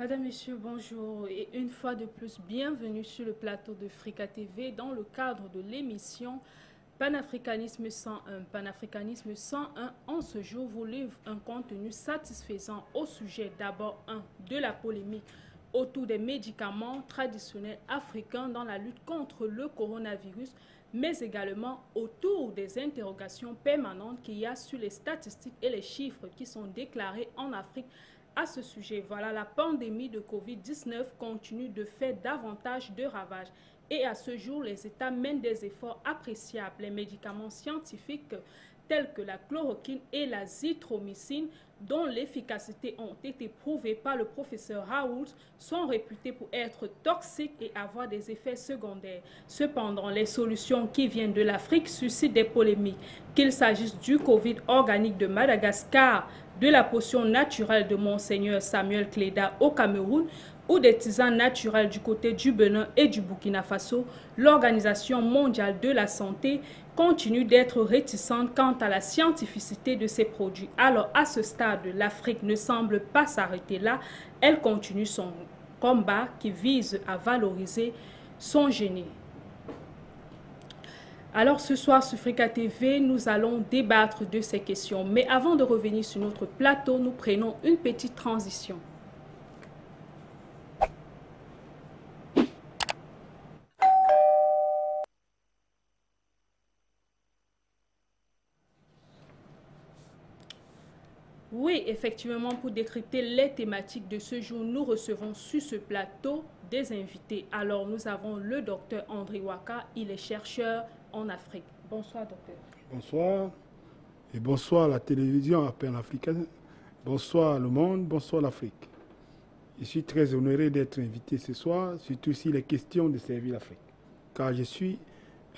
Madame, Monsieur, bonjour et une fois de plus, bienvenue sur le plateau de Frika TV dans le cadre de l'émission Panafricanisme 101. Panafricanisme 101, en ce jour, vous livre un contenu satisfaisant au sujet d'abord de la polémique autour des médicaments traditionnels africains dans la lutte contre le coronavirus, mais également autour des interrogations permanentes qu'il y a sur les statistiques et les chiffres qui sont déclarés en Afrique. À ce sujet, voilà, la pandémie de Covid-19 continue de faire davantage de ravages. Et à ce jour, les États mènent des efforts appréciables. Les médicaments scientifiques tels que la chloroquine et la zithromycine, dont l'efficacité ont été prouvées par le professeur Raoult, sont réputés pour être toxiques et avoir des effets secondaires. Cependant, les solutions qui viennent de l'Afrique suscitent des polémiques, qu'il s'agisse du Covid organique de Madagascar, de la potion naturelle de Monseigneur Samuel Cléda au Cameroun ou des tisanes naturelles du côté du Bénin et du Burkina Faso. L'Organisation mondiale de la santé continue d'être réticente quant à la scientificité de ces produits. Alors, à ce stade, l'Afrique ne semble pas s'arrêter là. Elle continue son combat qui vise à valoriser son génie. Alors ce soir sur Frika TV, nous allons débattre de ces questions. Mais avant de revenir sur notre plateau, nous prenons une petite transition. Oui, effectivement, pour décrypter les thématiques de ce jour, nous recevons sur ce plateau des invités. Alors, nous avons le docteur André Waka, il est chercheur en Afrique. Bonsoir, docteur. Bonsoir, et bonsoir à la télévision panafricaine, bonsoir le monde, bonsoir l'Afrique. Je suis très honoré d'être invité ce soir, surtout s'il est question de servir l'Afrique, car je suis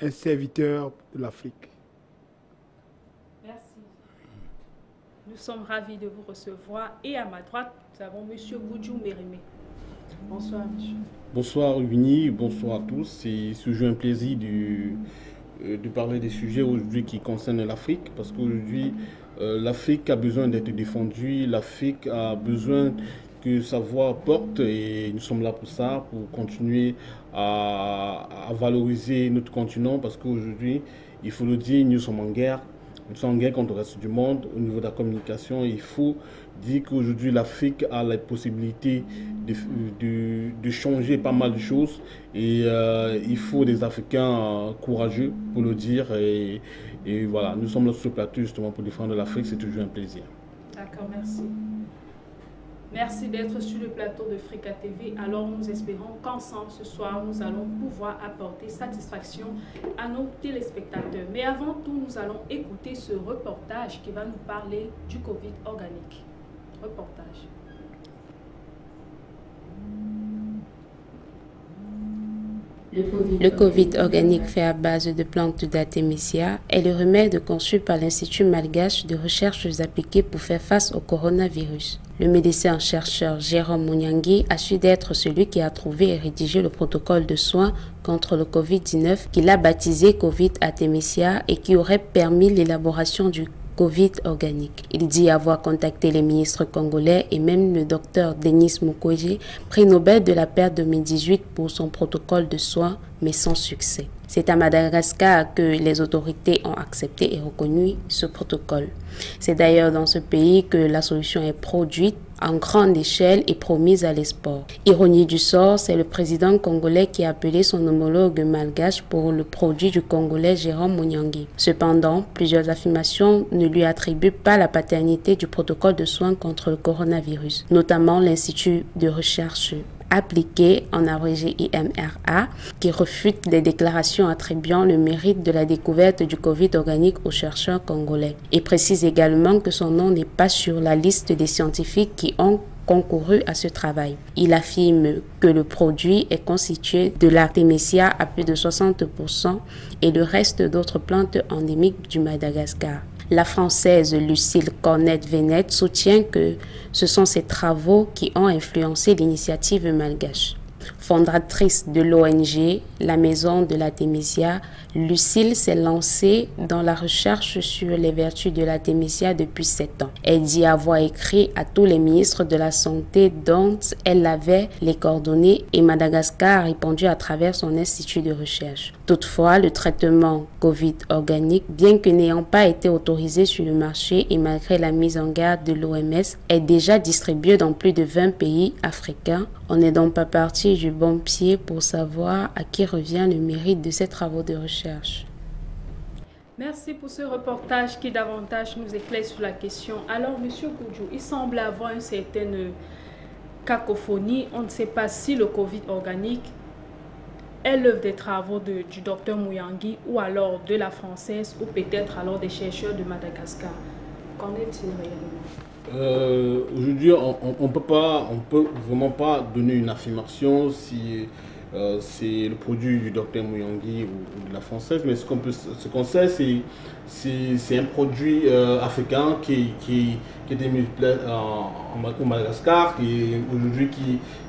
un serviteur de l'Afrique. Merci. Nous sommes ravis de vous recevoir. Et à ma droite, nous avons M. Boudjou Mérimé. Bonsoir, monsieur. Bonsoir, Winnie, bonsoir à tous. C'est toujours un plaisir de parler des sujets aujourd'hui qui concernent l'Afrique, parce qu'aujourd'hui, l'Afrique a besoin d'être défendue, l'Afrique a besoin que sa voix porte, et nous sommes là pour ça, pour continuer à valoriser notre continent, parce qu'aujourd'hui, il faut le dire, nous sommes en guerre. Nous sommes en guerre contre le reste du monde. Au niveau de la communication, il faut dire qu'aujourd'hui l'Afrique a la possibilité de changer pas mal de choses, et il faut des Africains courageux pour le dire, et voilà, nous sommes là sur ce plateau justement pour défendre l'Afrique, c'est toujours un plaisir. D'accord, merci. Merci d'être sur le plateau de Frika TV. Alors nous espérons qu'ensemble ce soir nous allons pouvoir apporter satisfaction à nos téléspectateurs. Mais avant tout, nous allons écouter ce reportage qui va nous parler du Covid organique. Reportage. Le Covid organique fait à base de plantes d'Artemisia est le remède conçu par l'Institut malgache de recherches appliquées pour faire face au coronavirus. Le médecin-chercheur Jérôme Mouniangui a su d'être celui qui a trouvé et rédigé le protocole de soins contre le Covid-19 qu'il a baptisé Covid Artemisia et qui aurait permis l'élaboration du Covid organique. Il dit avoir contacté les ministres congolais et même le docteur Denis Mukwege, prix Nobel de la paix 2018 pour son protocole de soins, mais sans succès. C'est à Madagascar que les autorités ont accepté et reconnu ce protocole. C'est d'ailleurs dans ce pays que la solution est produite en grande échelle et promise à l'export. Ironie du sort, c'est le président congolais qui a appelé son homologue malgache pour le produit du Congolais Jérôme Mouniangui. Cependant, plusieurs affirmations ne lui attribuent pas la paternité du protocole de soins contre le coronavirus, notamment l'Institut de recherche appliquée, en abrégé IMRA, qui refute les déclarations attribuant le mérite de la découverte du Covid organique aux chercheurs congolais, et précise également que son nom n'est pas sur la liste des scientifiques qui ont concouru à ce travail. Il affirme que le produit est constitué de l'Artemisia à plus de 60% et le reste d'autres plantes endémiques du Madagascar. La Française Lucille Cornette-Venette soutient que ce sont ces travaux qui ont influencé l'initiative malgache. Fondatrice de l'ONG La Maison de l'Artémisia, Lucille s'est lancée dans la recherche sur les vertus de l'artémisia depuis 7 ans. Elle dit avoir écrit à tous les ministres de la Santé dont elle avait les coordonnées et Madagascar a répondu à travers son institut de recherche. Toutefois, le traitement Covid organique, bien que n'ayant pas été autorisé sur le marché et malgré la mise en garde de l'OMS, est déjà distribué dans plus de 20 pays africains. On n'est donc pas parti du bon pied pour savoir à qui revient le mérite de ces travaux de recherche. Merci pour ce reportage qui davantage nous éclaire sur la question. Alors, M. Koudjou, il semble avoir une certaine cacophonie. On ne sait pas si le Covid organique est l'œuvre des travaux du docteur Muyangui ou alors de la française ou peut-être alors des chercheurs de Madagascar. Qu'en est-il réellement? Aujourd'hui, on peut vraiment pas donner une affirmation si c'est le produit du docteur Muyangui ou de la française, mais ce qu'on sait, c'est un produit africain qui est développé au Madagascar, qui aujourd'hui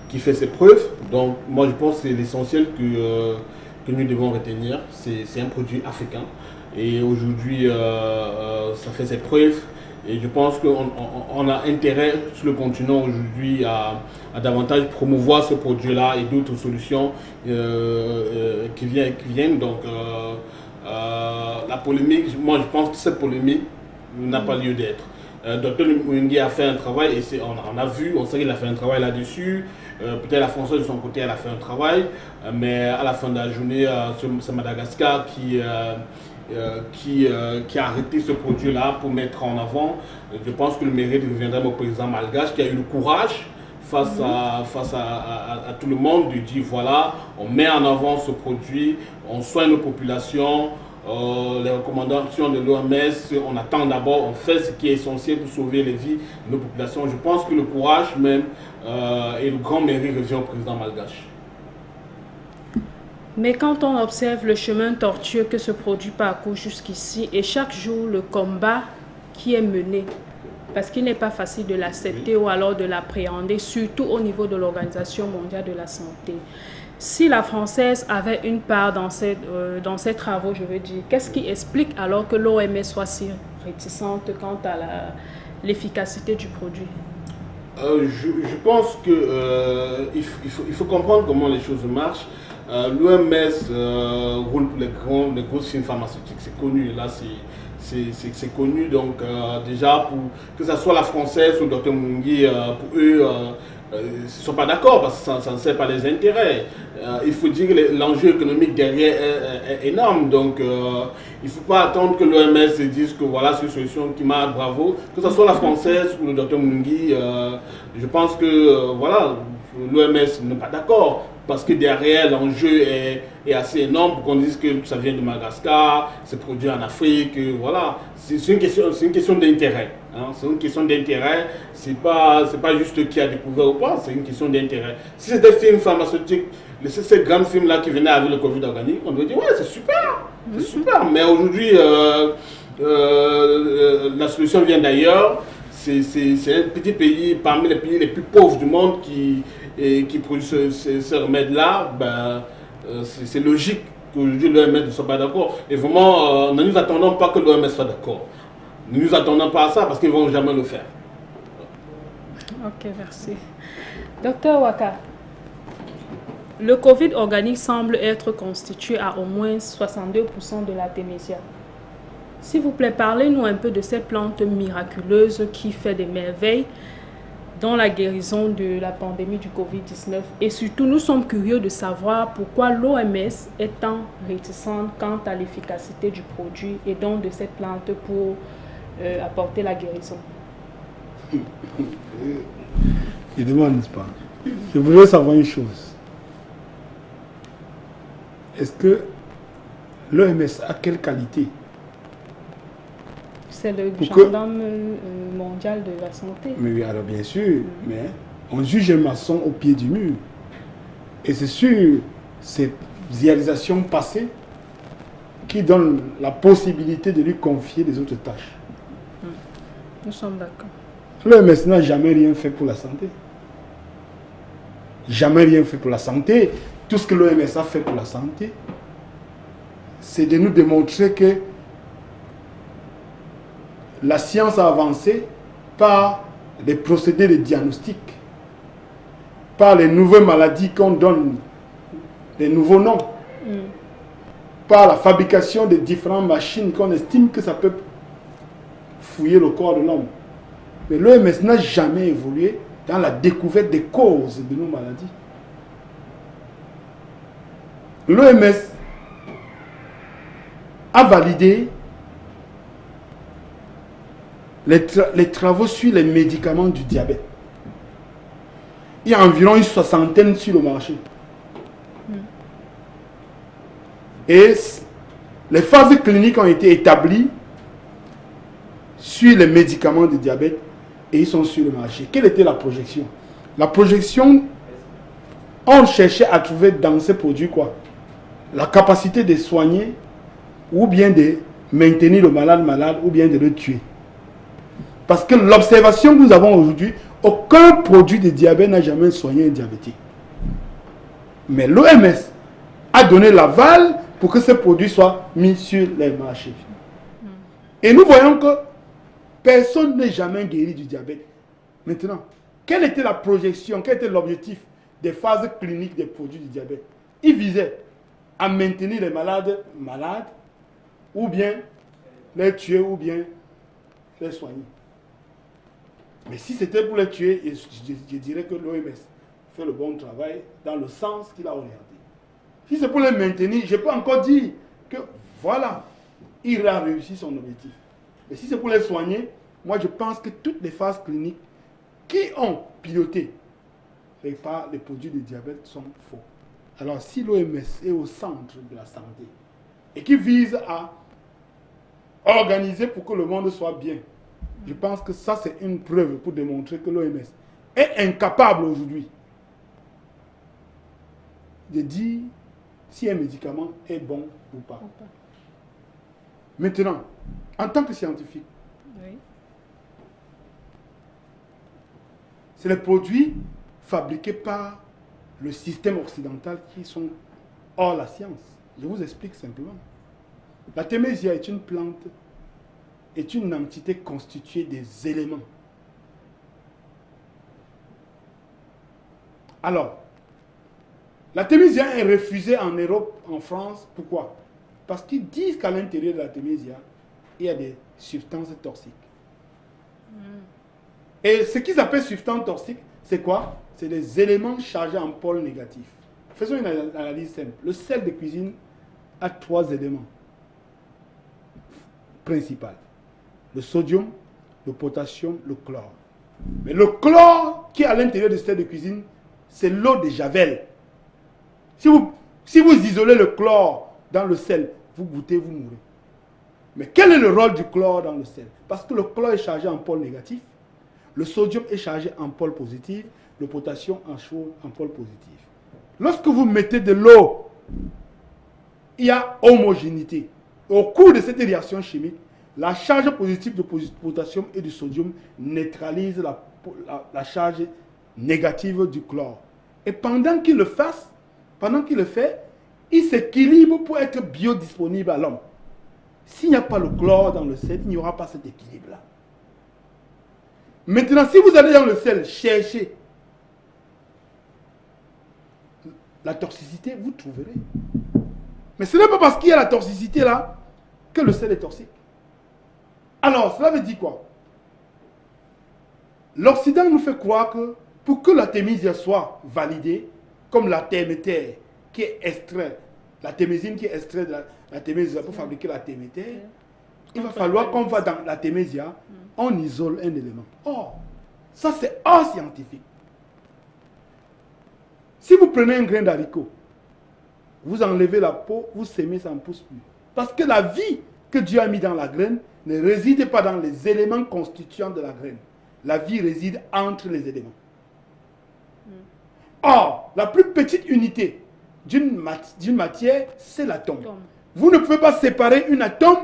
qui fait ses preuves. Donc moi je pense que c'est l'essentiel que nous devons retenir. C'est un produit africain et aujourd'hui ça fait ses preuves. Et je pense qu'on a intérêt sur le continent aujourd'hui à davantage promouvoir ce produit-là et d'autres solutions qui viennent. Donc la polémique, moi je pense que cette polémique n'a pas lieu d'être. Dr Muyangui a fait un travail et on a vu, on sait qu'il a fait un travail là-dessus. Peut-être la France de son côté elle a fait un travail, mais à la fin de la journée c'est Madagascar qui a arrêté ce produit-là pour mettre en avant. Je pense que le mérite reviendra au président malgache qui a eu le courage face à tout le monde de dire voilà, on met en avant ce produit, on soigne nos populations, les recommandations de l'OMS, on attend d'abord, on fait ce qui est essentiel pour sauver les vies de nos populations. Je pense que le courage même et le grand mérite revient au président malgache. Mais quand on observe le chemin tortueux que ce produit parcourt jusqu'ici et chaque jour le combat qui est mené, parce qu'il n'est pas facile de l'accepter ou alors de l'appréhender, surtout au niveau de l'Organisation mondiale de la santé. Si la française avait une part dans ces travaux, je veux dire, qu'est-ce qui explique alors que l'OMS soit si réticente quant à l'efficacité du produit? Je pense qu'il faut comprendre comment les choses marchent. L'OMS roule pour les grosses firmes pharmaceutiques, c'est connu, là c'est connu, donc déjà pour que ce soit la française ou le Dr Muyangui, pour eux, ils ne sont pas d'accord parce que ça ne sert pas les intérêts. Il faut dire que l'enjeu économique derrière est énorme, donc il ne faut pas attendre que l'OMS dise que voilà c'est une solution qui marche, bravo. Que ce soit la française ou le Dr Muyangui, je pense que voilà, l'OMS n'est pas d'accord. Parce que derrière, l'enjeu est assez énorme pour qu'on dise que ça vient de Madagascar, c'est produit en Afrique, voilà. C'est une question d'intérêt. Hein. C'est une question d'intérêt, c'est pas juste qui a découvert ou pas, c'est une question d'intérêt. Si c'était des films pharmaceutiques, ces grands films-là qui venaient avec le Covid organique, on devait dire ouais, c'est super, mais aujourd'hui, la solution vient d'ailleurs. C'est un petit pays, parmi les pays les plus pauvres du monde qui produit ce remède-là, c'est logique qu'aujourd'hui l'OMS ne soit pas d'accord. Et vraiment, ne nous attendons pas que l'OMS soit d'accord. Ne nous attendons pas à ça parce qu'ils ne vont jamais le faire. Ok, merci. Docteur Waka, le Covid organique semble être constitué à au moins 62% de l'artémisia. S'il vous plaît, parlez-nous un peu de cette plante miraculeuse qui fait des merveilles dans la guérison de la pandémie du Covid-19. Et surtout, nous sommes curieux de savoir pourquoi l'OMS est tant réticente quant à l'efficacité du produit et donc de cette plante pour apporter la guérison. Je demande pas. Je voudrais savoir une chose. Est-ce que l'OMS a quelle qualité? C'est le gendarme mondial de la santé. Mais oui, alors bien sûr, mais on juge un maçon au pied du mur. Et c'est sur cette réalisation passée qui donne la possibilité de lui confier des autres tâches. Nous sommes d'accord. L'OMS n'a jamais rien fait pour la santé. jamais rien fait pour la santé. Tout ce que l'OMS a fait pour la santé, c'est de nous démontrer que la science a avancé par les procédés de diagnostic, par les nouvelles maladies qu'on donne, des nouveaux noms, par la fabrication de différentes machines qu'on estime que ça peut fouiller le corps de l'homme. Mais l'OMS n'a jamais évolué dans la découverte des causes de nos maladies. L'OMS a validé les travaux sur les médicaments du diabète. Il y a environ une soixantaine sur le marché. Et les phases cliniques ont été établies sur les médicaments du diabète et ils sont sur le marché. Quelle était la projection? La projection, on cherchait à trouver dans ces produits quoi? La capacité de soigner ou bien de maintenir le malade ou bien de le tuer. Parce que l'observation que nous avons aujourd'hui, aucun produit de diabète n'a jamais soigné un diabétique. Mais l'OMS a donné l'aval pour que ces produits soient mis sur les marchés. Et nous voyons que personne n'est jamais guéri du diabète. Maintenant, quelle était la projection, quel était l'objectif des phases cliniques des produits du diabète? Il visait à maintenir les malades, ou bien les tuer, ou bien les soigner. Mais si c'était pour les tuer, je dirais que l'OMS fait le bon travail dans le sens qu'il a orienté. Si c'est pour les maintenir, je peux encore dire que voilà, il a réussi son objectif. Mais si c'est pour les soigner, moi je pense que toutes les phases cliniques qui ont piloté les produits de diabète sont faux. Alors si l'OMS est au centre de la santé et qui vise à organiser pour que le monde soit bien, je pense que ça c'est une preuve pour démontrer que l'OMS est incapable aujourd'hui de dire si un médicament est bon ou pas. Maintenant, en tant que scientifique, c'est les produits fabriqués par le système occidental qui sont hors la science. Je vous explique simplement. La Thémésia est une plante, est une entité constituée des éléments. Alors, la Thémésia est refusée en Europe, en France. Pourquoi? Parce qu'ils disent qu'à l'intérieur de la Thémésia, il y a des substances toxiques. Et ce qu'ils appellent substances toxiques, c'est quoi? C'est des éléments chargés en pôle négatif. Faisons une analyse simple. Le sel de cuisine a 3 éléments principaux. Le sodium, le potassium, le chlore. Mais le chlore qui est à l'intérieur du sel de cuisine, c'est l'eau de Javel. Si vous isolez le chlore dans le sel, vous goûtez, vous mourrez. Mais quel est le rôle du chlore dans le sel? Parce que le chlore est chargé en pôle négatif, le sodium est chargé en pôle positif, le potassium en pôle positif. Lorsque vous mettez de l'eau, il y a homogénéité. Au cours de cette réaction chimique, la charge positive du potassium et du sodium neutralise la charge négative du chlore. Et pendant qu'il le fait, il s'équilibre pour être biodisponible à l'homme. S'il n'y a pas le chlore dans le sel, il n'y aura pas cet équilibre-là. Maintenant, si vous allez dans le sel chercher la toxicité, vous trouverez. Mais ce n'est pas parce qu'il y a la toxicité là que le sel est toxique. Alors, cela veut dire quoi? L'Occident nous fait croire que pour que la thémésia soit validée, comme la théméter qui est extrait, la thémésine qui est extrait de la thémésia pour fabriquer la théméter, il va falloir qu'on va dans la thémésia, on isole un élément. Or, ça c'est hors scientifique. Si vous prenez un grain d'haricot, vous enlevez la peau, vous sémez, ça ne pousse plus. Parce que la vie que Dieu a mis dans la graine ne réside pas dans les éléments constituants de la graine. La vie réside entre les éléments. Or, la plus petite unité d'une matière, c'est l'atome. Vous ne pouvez pas séparer un atome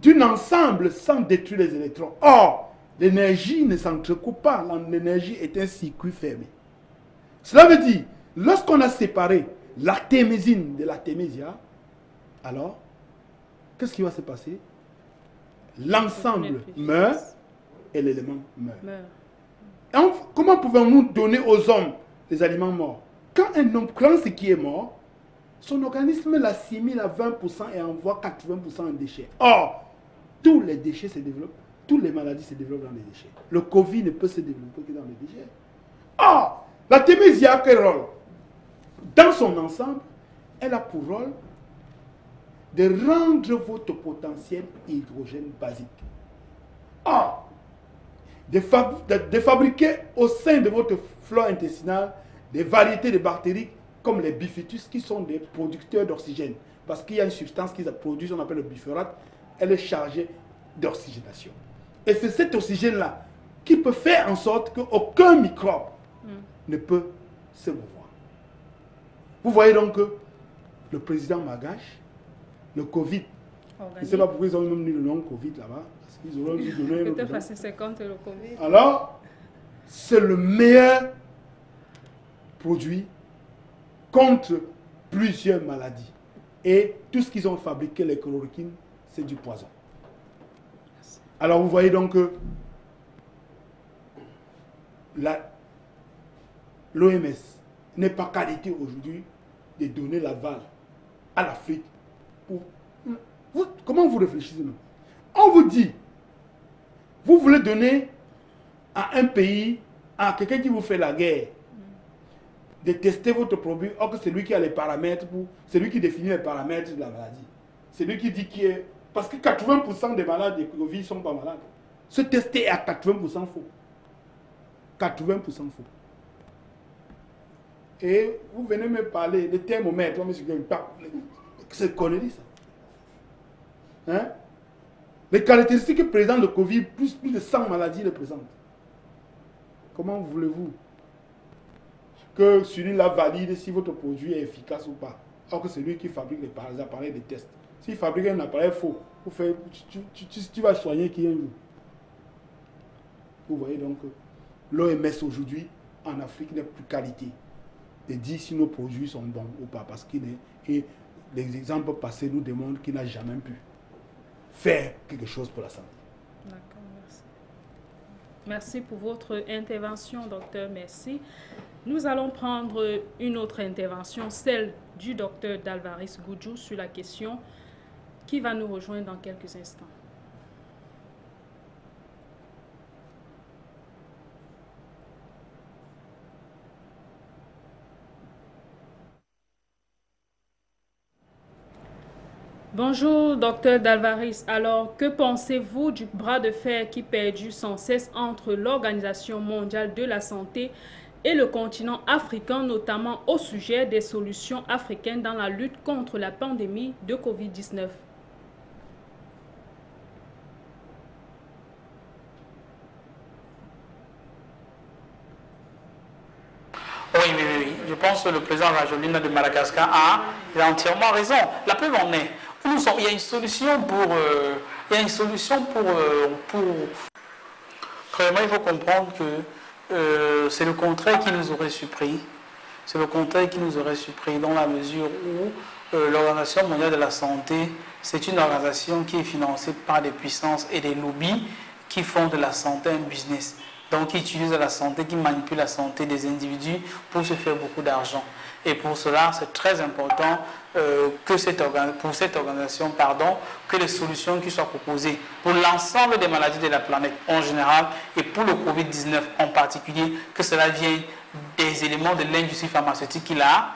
d'un ensemble sans détruire les électrons. Or, l'énergie ne s'entrecoupe pas. L'énergie est un circuit fermé. Cela veut dire, lorsqu'on a séparé l'artémésine de l'artémésia, alors, qu'est-ce qui va se passer? L'ensemble meurt et l'élément meurt. Comment pouvons-nous donner aux hommes des aliments morts? Quand un homme prend ce qui est mort, son organisme l'assimile à 20% et envoie 80% en déchets. Or, tous les déchets se développent, toutes les maladies se développent dans les déchets. Le Covid ne peut se développer que dans les déchets. Or, la thémésia a quel rôle? Dans son ensemble, elle a pour rôle de rendre votre potentiel hydrogène basique. Or, de fabriquer au sein de votre flore intestinale des variétés de bactéries comme les bifidus qui sont des producteurs d'oxygène. Parce qu'il y a une substance qu'ils produisent, on appelle le bifurate, elle est chargée d'oxygénation. Et c'est cet oxygène-là qui peut faire en sorte qu'aucun microbe ne peut se mouvoir. Vous voyez donc que le président Magache, le Covid, je ne sais pas pourquoi ils ont même mis le nom Covid là-bas, parce qu'ils auraient dû donner un peut-être parce que c'est contre le Covid. Alors, c'est le meilleur produit contre plusieurs maladies. Et tout ce qu'ils ont fabriqué, les chloroquines, c'est du poison. Alors, vous voyez donc que l'OMS n'est pas qualité aujourd'hui de donner l'aval à l'Afrique. Comment vous réfléchissez? On vous dit, vous voulez donner à un pays, à quelqu'un qui vous fait la guerre, de tester votre produit, or que c'est lui qui a les paramètres, c'est lui qui définit les paramètres de la maladie. C'est lui qui dit qui est... Parce que 80% des malades de Covid ne sont pas malades. Ce tester est à 80% faux. 80% faux. Et vous venez me parler de thermomètre, c'est connerie ça. Hein? Les caractéristiques que présente le Covid, plus de 100 maladies le présentent. Comment voulez-vous que celui-là valide si votre produit est efficace ou pas? Alors que c'est lui qui fabrique les appareils de test. S'il fabrique un appareil faux, tu vas soigner qui un jour? Vous voyez donc que l'OMS aujourd'hui en Afrique n'est plus qualité de dire si nos produits sont bons ou pas. Parce que les exemples passés nous démontrent qu'il n'a jamais pu faire quelque chose pour la santé. D'accord, merci. Merci pour votre intervention, docteur. Merci. Nous allons prendre une autre intervention, celle du docteur Dalvaris Goudjou sur la question qui va nous rejoindre dans quelques instants. Bonjour, docteur Dalvaris. Alors, que pensez-vous du bras de fer qui perdure sans cesse entre l'Organisation mondiale de la santé et le continent africain, notamment au sujet des solutions africaines dans la lutte contre la pandémie de Covid-19? Oui. Je pense que le président Rajolina de Madagascar il a entièrement raison. La preuve en est. Il y a une solution Premièrement, il faut comprendre que c'est le contraire qui nous aurait surpris. C'est le contraire qui nous aurait surpris dans la mesure où l'Organisation mondiale de la santé, c'est une organisation qui est financée par des puissances et des lobbies qui font de la santé un business. Donc, qui utilisent la santé, qui manipulent la santé des individus pour se faire beaucoup d'argent. Et pour cela, c'est très important pour cette organisation, que les solutions qui soient proposées pour l'ensemble des maladies de la planète en général et pour le Covid-19 en particulier, que cela vienne des éléments de l'industrie pharmaceutique qui la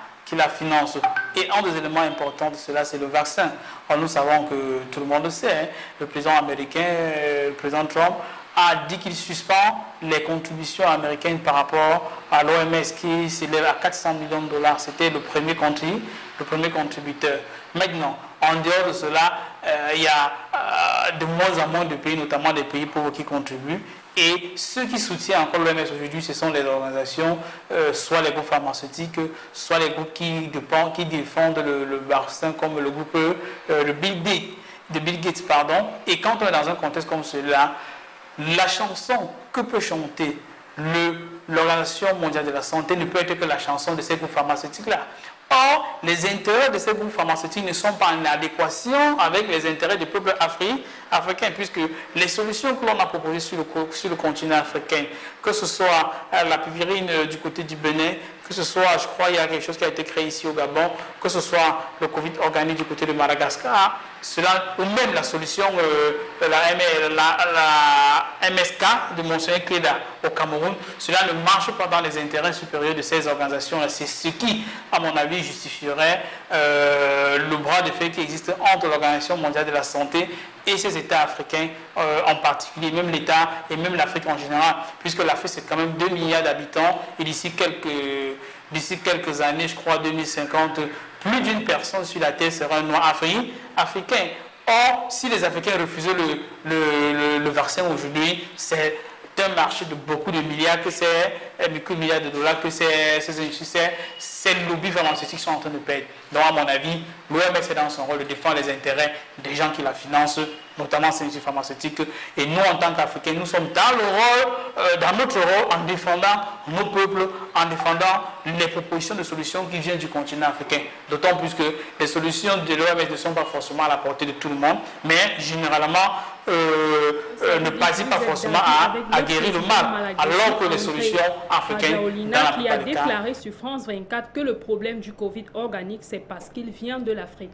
finance. Et un des éléments importants de cela, c'est le vaccin. Alors, nous savons que tout le monde le sait, hein, le président américain, le président Trump, a dit qu'il suspend les contributions américaines par rapport à l'OMS qui s'élève à 400 millions de dollars. C'était le premier contributeur. Maintenant, en dehors de cela, il y a de moins en moins de pays, notamment des pays pauvres, qui contribuent. Et ceux qui soutiennent encore l'OMS aujourd'hui, ce sont les organisations, soit les groupes pharmaceutiques, soit les groupes qui défendent le vaccin, comme le groupe de Bill Gates. Et quand on est dans un contexte comme celui-là, la chanson que peut chanter l'Organisation mondiale de la santé ne peut être que la chanson de ces groupes pharmaceutiques-là. Or, les intérêts de ces groupes pharmaceutiques ne sont pas en adéquation avec les intérêts du peuple africain, puisque les solutions que l'on a proposées sur le continent africain, que ce soit la pivérine du côté du Bénin, que ce soit, je crois, il y a quelque chose qui a été créé ici au Gabon, que ce soit le Covid organique du côté de Madagascar, cela, ou même la solution, la MSK de Monseigneur Cléda au Cameroun, cela ne marche pas dans les intérêts supérieurs de ces organisations. C'est ce qui, à mon avis, justifierait le bras de fer qui existe entre l'Organisation mondiale de la santé et ces États africains en particulier, même l'État et même l'Afrique en général, puisque l'Afrique c'est quand même 2 milliards d'habitants et d'ici quelques années, je crois 2050, plus d'une personne sur la Terre sera un noir africain. Or, si les Africains refusaient le vaccin aujourd'hui, c'est un marché de beaucoup de milliards, que c'est quelques milliards de dollars, que ces lobbies pharmaceutiques sont en train de perdre. Donc, à mon avis, l'OMS est dans son rôle de défendre les intérêts des gens qui la financent, notamment ces industries pharmaceutiques. Et nous, en tant qu'Africains, nous sommes dans notre rôle en défendant nos peuples, en défendant les propositions de solutions qui viennent du continent africain. D'autant plus que les solutions de l'OMS ne sont pas forcément à la portée de tout le monde, mais généralement ne participent pas forcément à guérir le mal, alors que les solutions africaines, dans la qui a plupart des cas, déclaré sur France 24 que le problème du Covid organique, c'est parce qu'il vient de l'Afrique.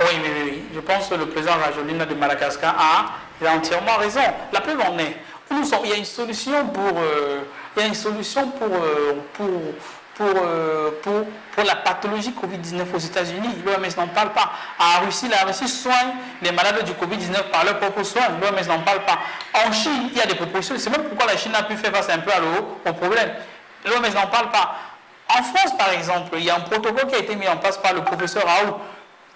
Oui. Je pense que le président Rajolina de Madagascar a entièrement raison. La preuve en est. Il y a une solution pour la pathologie Covid-19 aux États-Unis. L'OMS n'en parle pas. En Russie, la Russie soigne les malades du Covid-19 par leurs propres soins. L'OMS n'en parle pas. En Chine, il y a des propositions. C'est même pourquoi la Chine a pu faire face un peu au problème. L'OMS n'en parle pas. En France, par exemple, il y a un protocole qui a été mis en place par le professeur Raoult,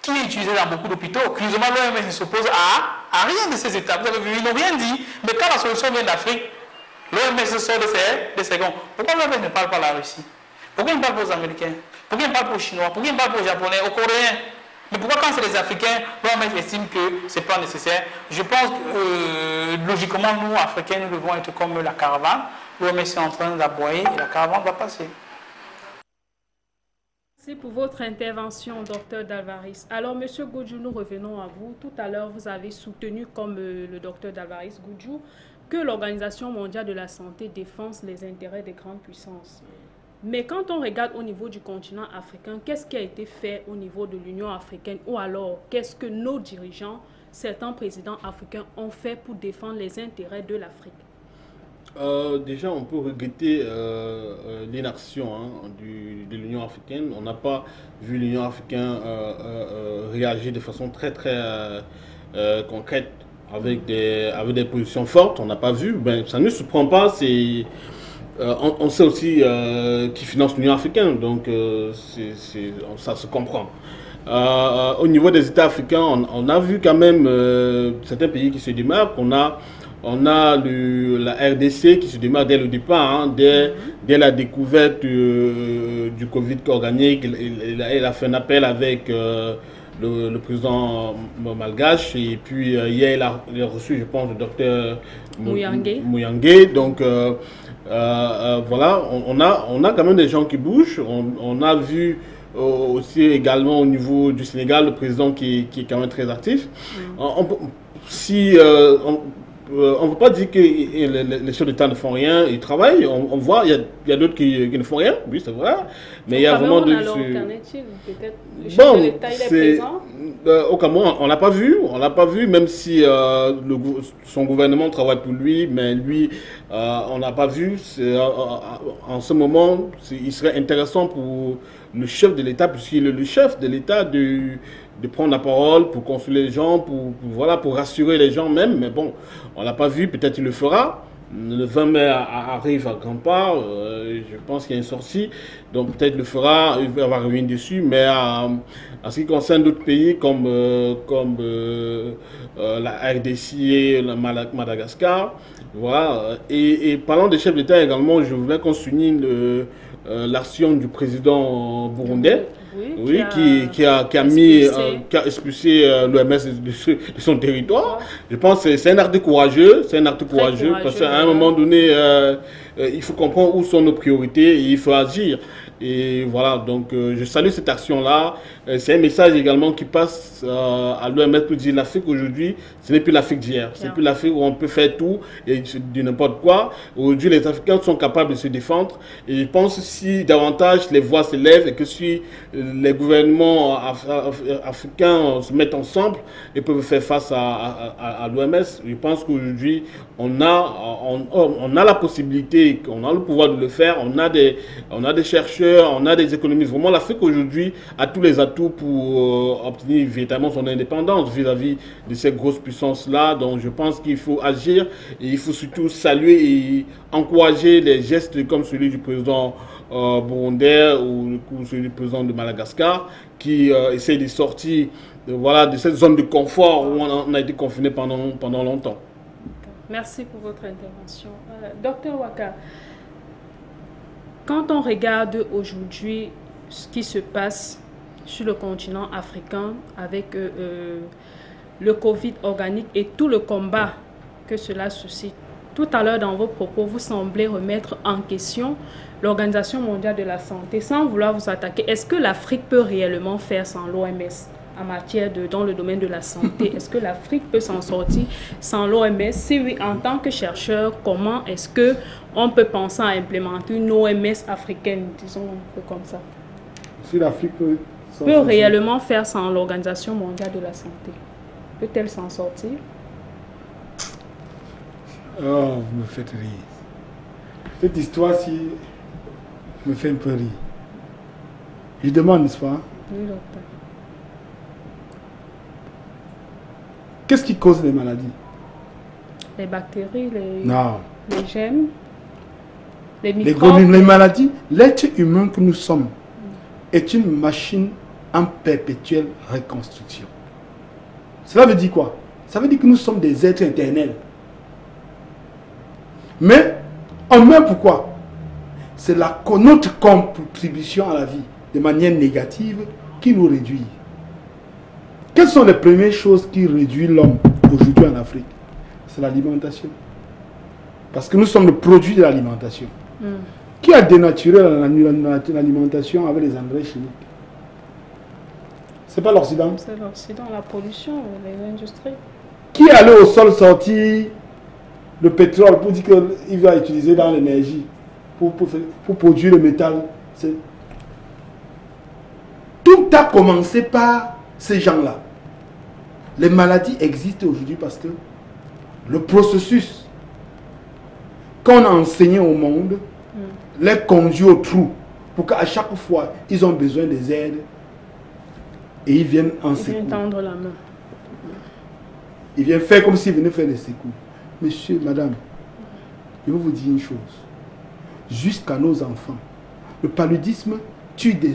qui est utilisé dans beaucoup d'hôpitaux. Curieusement, l'OMS ne s'oppose à rien de ces étapes. Vous avez vu, ils n'ont rien dit. Mais quand la solution vient d'Afrique, l'OMS sort de ses gonds. Pourquoi l'OMS ne parle pas à la Russie? Pourquoi il ne parle pas aux Américains? Pourquoi il ne parle pas aux Chinois? Pourquoi il ne parle pas aux Japonais, aux Coréens? Mais pourquoi quand c'est les Africains, l'OMS estime que ce n'est pas nécessaire? Je pense que logiquement, nous, Africains, nous devons être comme la caravane. L'OMS est en train d'aboyer et la caravane va passer. Merci pour votre intervention, Dr Dalvaris. Alors, M. Goudjou, nous revenons à vous. Tout à l'heure, vous avez soutenu, comme le Dr Dalvaris Goudjou, que l'Organisation mondiale de la santé défense les intérêts des grandes puissances. Mais quand on regarde au niveau du continent africain, qu'est-ce qui a été fait au niveau de l'Union africaine? Ou alors, qu'est-ce que nos dirigeants, certains présidents africains, ont fait pour défendre les intérêts de l'Afrique? Déjà, on peut regretter l'inaction de l'Union africaine. On n'a pas vu l'Union africaine réagir de façon très concrète avec des positions fortes. On n'a pas vu. Ben, ça ne nous surprend pas. On sait aussi qui finance l'Union africaine, donc ça se comprend. Au niveau des États africains, on a vu quand même certains pays qui se démarquent. On a la RDC qui se démarque dès le départ, dès la découverte du Covid organique. Elle a fait un appel avec le président malgache, et puis hier il a reçu, je pense, le docteur Mouyangué. Donc voilà, on a quand même des gens qui bougent. On a vu aussi également au niveau du Sénégal le président qui est quand même très actif. On ne peut pas dire que les chefs d'État ne font rien, ils travaillent. On voit, il y a d'autres qui ne font rien, oui c'est vrai. Mais il y a vraiment d'autres. Peut-être le chef de l'État il est présent. Au Cameroun, on l'a pas vu, même si son gouvernement travaille pour lui, mais lui, on n'a pas vu. En ce moment, il serait intéressant pour le chef de l'État, puisqu'il est le chef de l'État, de prendre la parole pour consoler les gens, pour rassurer les gens même. Mais bon, on l'a pas vu, peut-être il le fera. Le 20 mai arrive à grands pas, je pense qu'il y a une sortie, donc peut-être le fera, il va revenir dessus. Mais en ce qui concerne d'autres pays comme la RDC et Madagascar, voilà. Et parlant des chefs d'État également, je voulais qu'on souligne l'action du président burundais. oui, qui a expulsé l'OMS de son territoire. Je pense que c'est un acte courageux, parce qu'à un moment donné, il faut comprendre où sont nos priorités et il faut agir. Et voilà, donc je salue cette action-là. C'est un message également qui passe à l'OMS pour dire l'Afrique aujourd'hui, ce n'est plus l'Afrique d'hier. C'est plus l'Afrique où on peut faire tout et de n'importe quoi. Aujourd'hui, les Africains sont capables de se défendre. Et je pense que si davantage les voix se lèvent et que si les gouvernements africains se mettent ensemble et peuvent faire face à l'OMS, je pense qu'aujourd'hui, on a la possibilité, on a le pouvoir de le faire. On a des chercheurs, on a des économistes. Vraiment, l'Afrique aujourd'hui a tous les atouts pour obtenir véritablement son indépendance vis-à-vis de ces grosses puissances-là. Donc, je pense qu'il faut agir et il faut surtout saluer et encourager les gestes comme celui du président burundais ou celui du président de Madagascar qui essaie de sortir de cette zone de confort où on a été confiné pendant longtemps. Merci pour votre intervention. Docteur Waka, quand on regarde aujourd'hui ce qui se passe sur le continent africain avec le Covid organique et tout le combat que cela suscite, tout à l'heure dans vos propos, vous semblez remettre en question l'Organisation mondiale de la santé sans vouloir vous attaquer. Est-ce que l'Afrique peut réellement faire sans l'OMS dans le domaine de la santé? Est-ce que l'Afrique peut s'en sortir sans l'OMS? Si oui, en tant que chercheur, comment est-ce qu'on peut penser à implémenter une OMS africaine, disons un peu comme ça? Si l'Afrique peut réellement faire sans l'Organisation mondiale de la santé, peut-elle s'en sortir? Oh, vous me faites rire. Cette histoire-ci me fait un peu rire. Je demande, n'est-ce pas? Oui, docteur. Qu'est-ce qui cause les maladies? Les bactéries, les germes, les microbes. Les maladies, l'être humain que nous sommes est une machine en perpétuelle reconstruction. Cela veut dire quoi? Ça veut dire que nous sommes des êtres éternels. Mais on meurt pourquoi? C'est notre contribution à la vie de manière négative qui nous réduit. Quelles sont les premières choses qui réduisent l'homme aujourd'hui en Afrique? C'est l'alimentation. Parce que nous sommes le produit de l'alimentation. Qui a dénaturé l'alimentation avec les engrais chimiques? C'est pas l'Occident. C'est l'Occident, la pollution, les industries. Qui allait au sol sortir le pétrole pour dire qu'il va utiliser dans l'énergie pour produire le métal? Tout a commencé par ces gens-là. Les maladies existent aujourd'hui parce que le processus qu'on a enseigné au monde les conduit au trou pour qu'à chaque fois, ils ont besoin des aides et ils viennent en secours. Ils viennent tendre la main. Ils viennent faire comme s'ils venaient faire des secours. Monsieur, madame, je vais vous dire une chose. Jusqu'à nos enfants, le paludisme tue des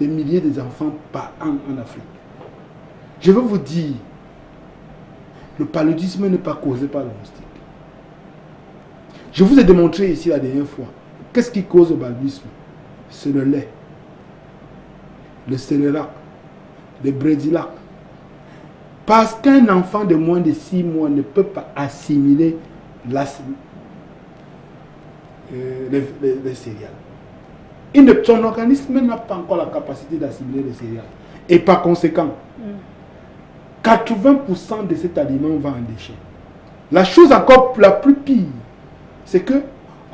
milliers d'enfants par an en Afrique. Je veux vous dire, le paludisme n'est pas causé par le moustique. Je vous ai démontré ici la dernière fois. Qu'est-ce qui cause le paludisme? C'est le lait, le cérérac, le brédilac. Parce qu'un enfant de moins de 6 mois ne peut pas assimiler les céréales. Son organisme n'a pas encore la capacité d'assimiler les céréales. Et par conséquent, 80% de cet aliment va en déchet. La chose encore la plus pire, c'est que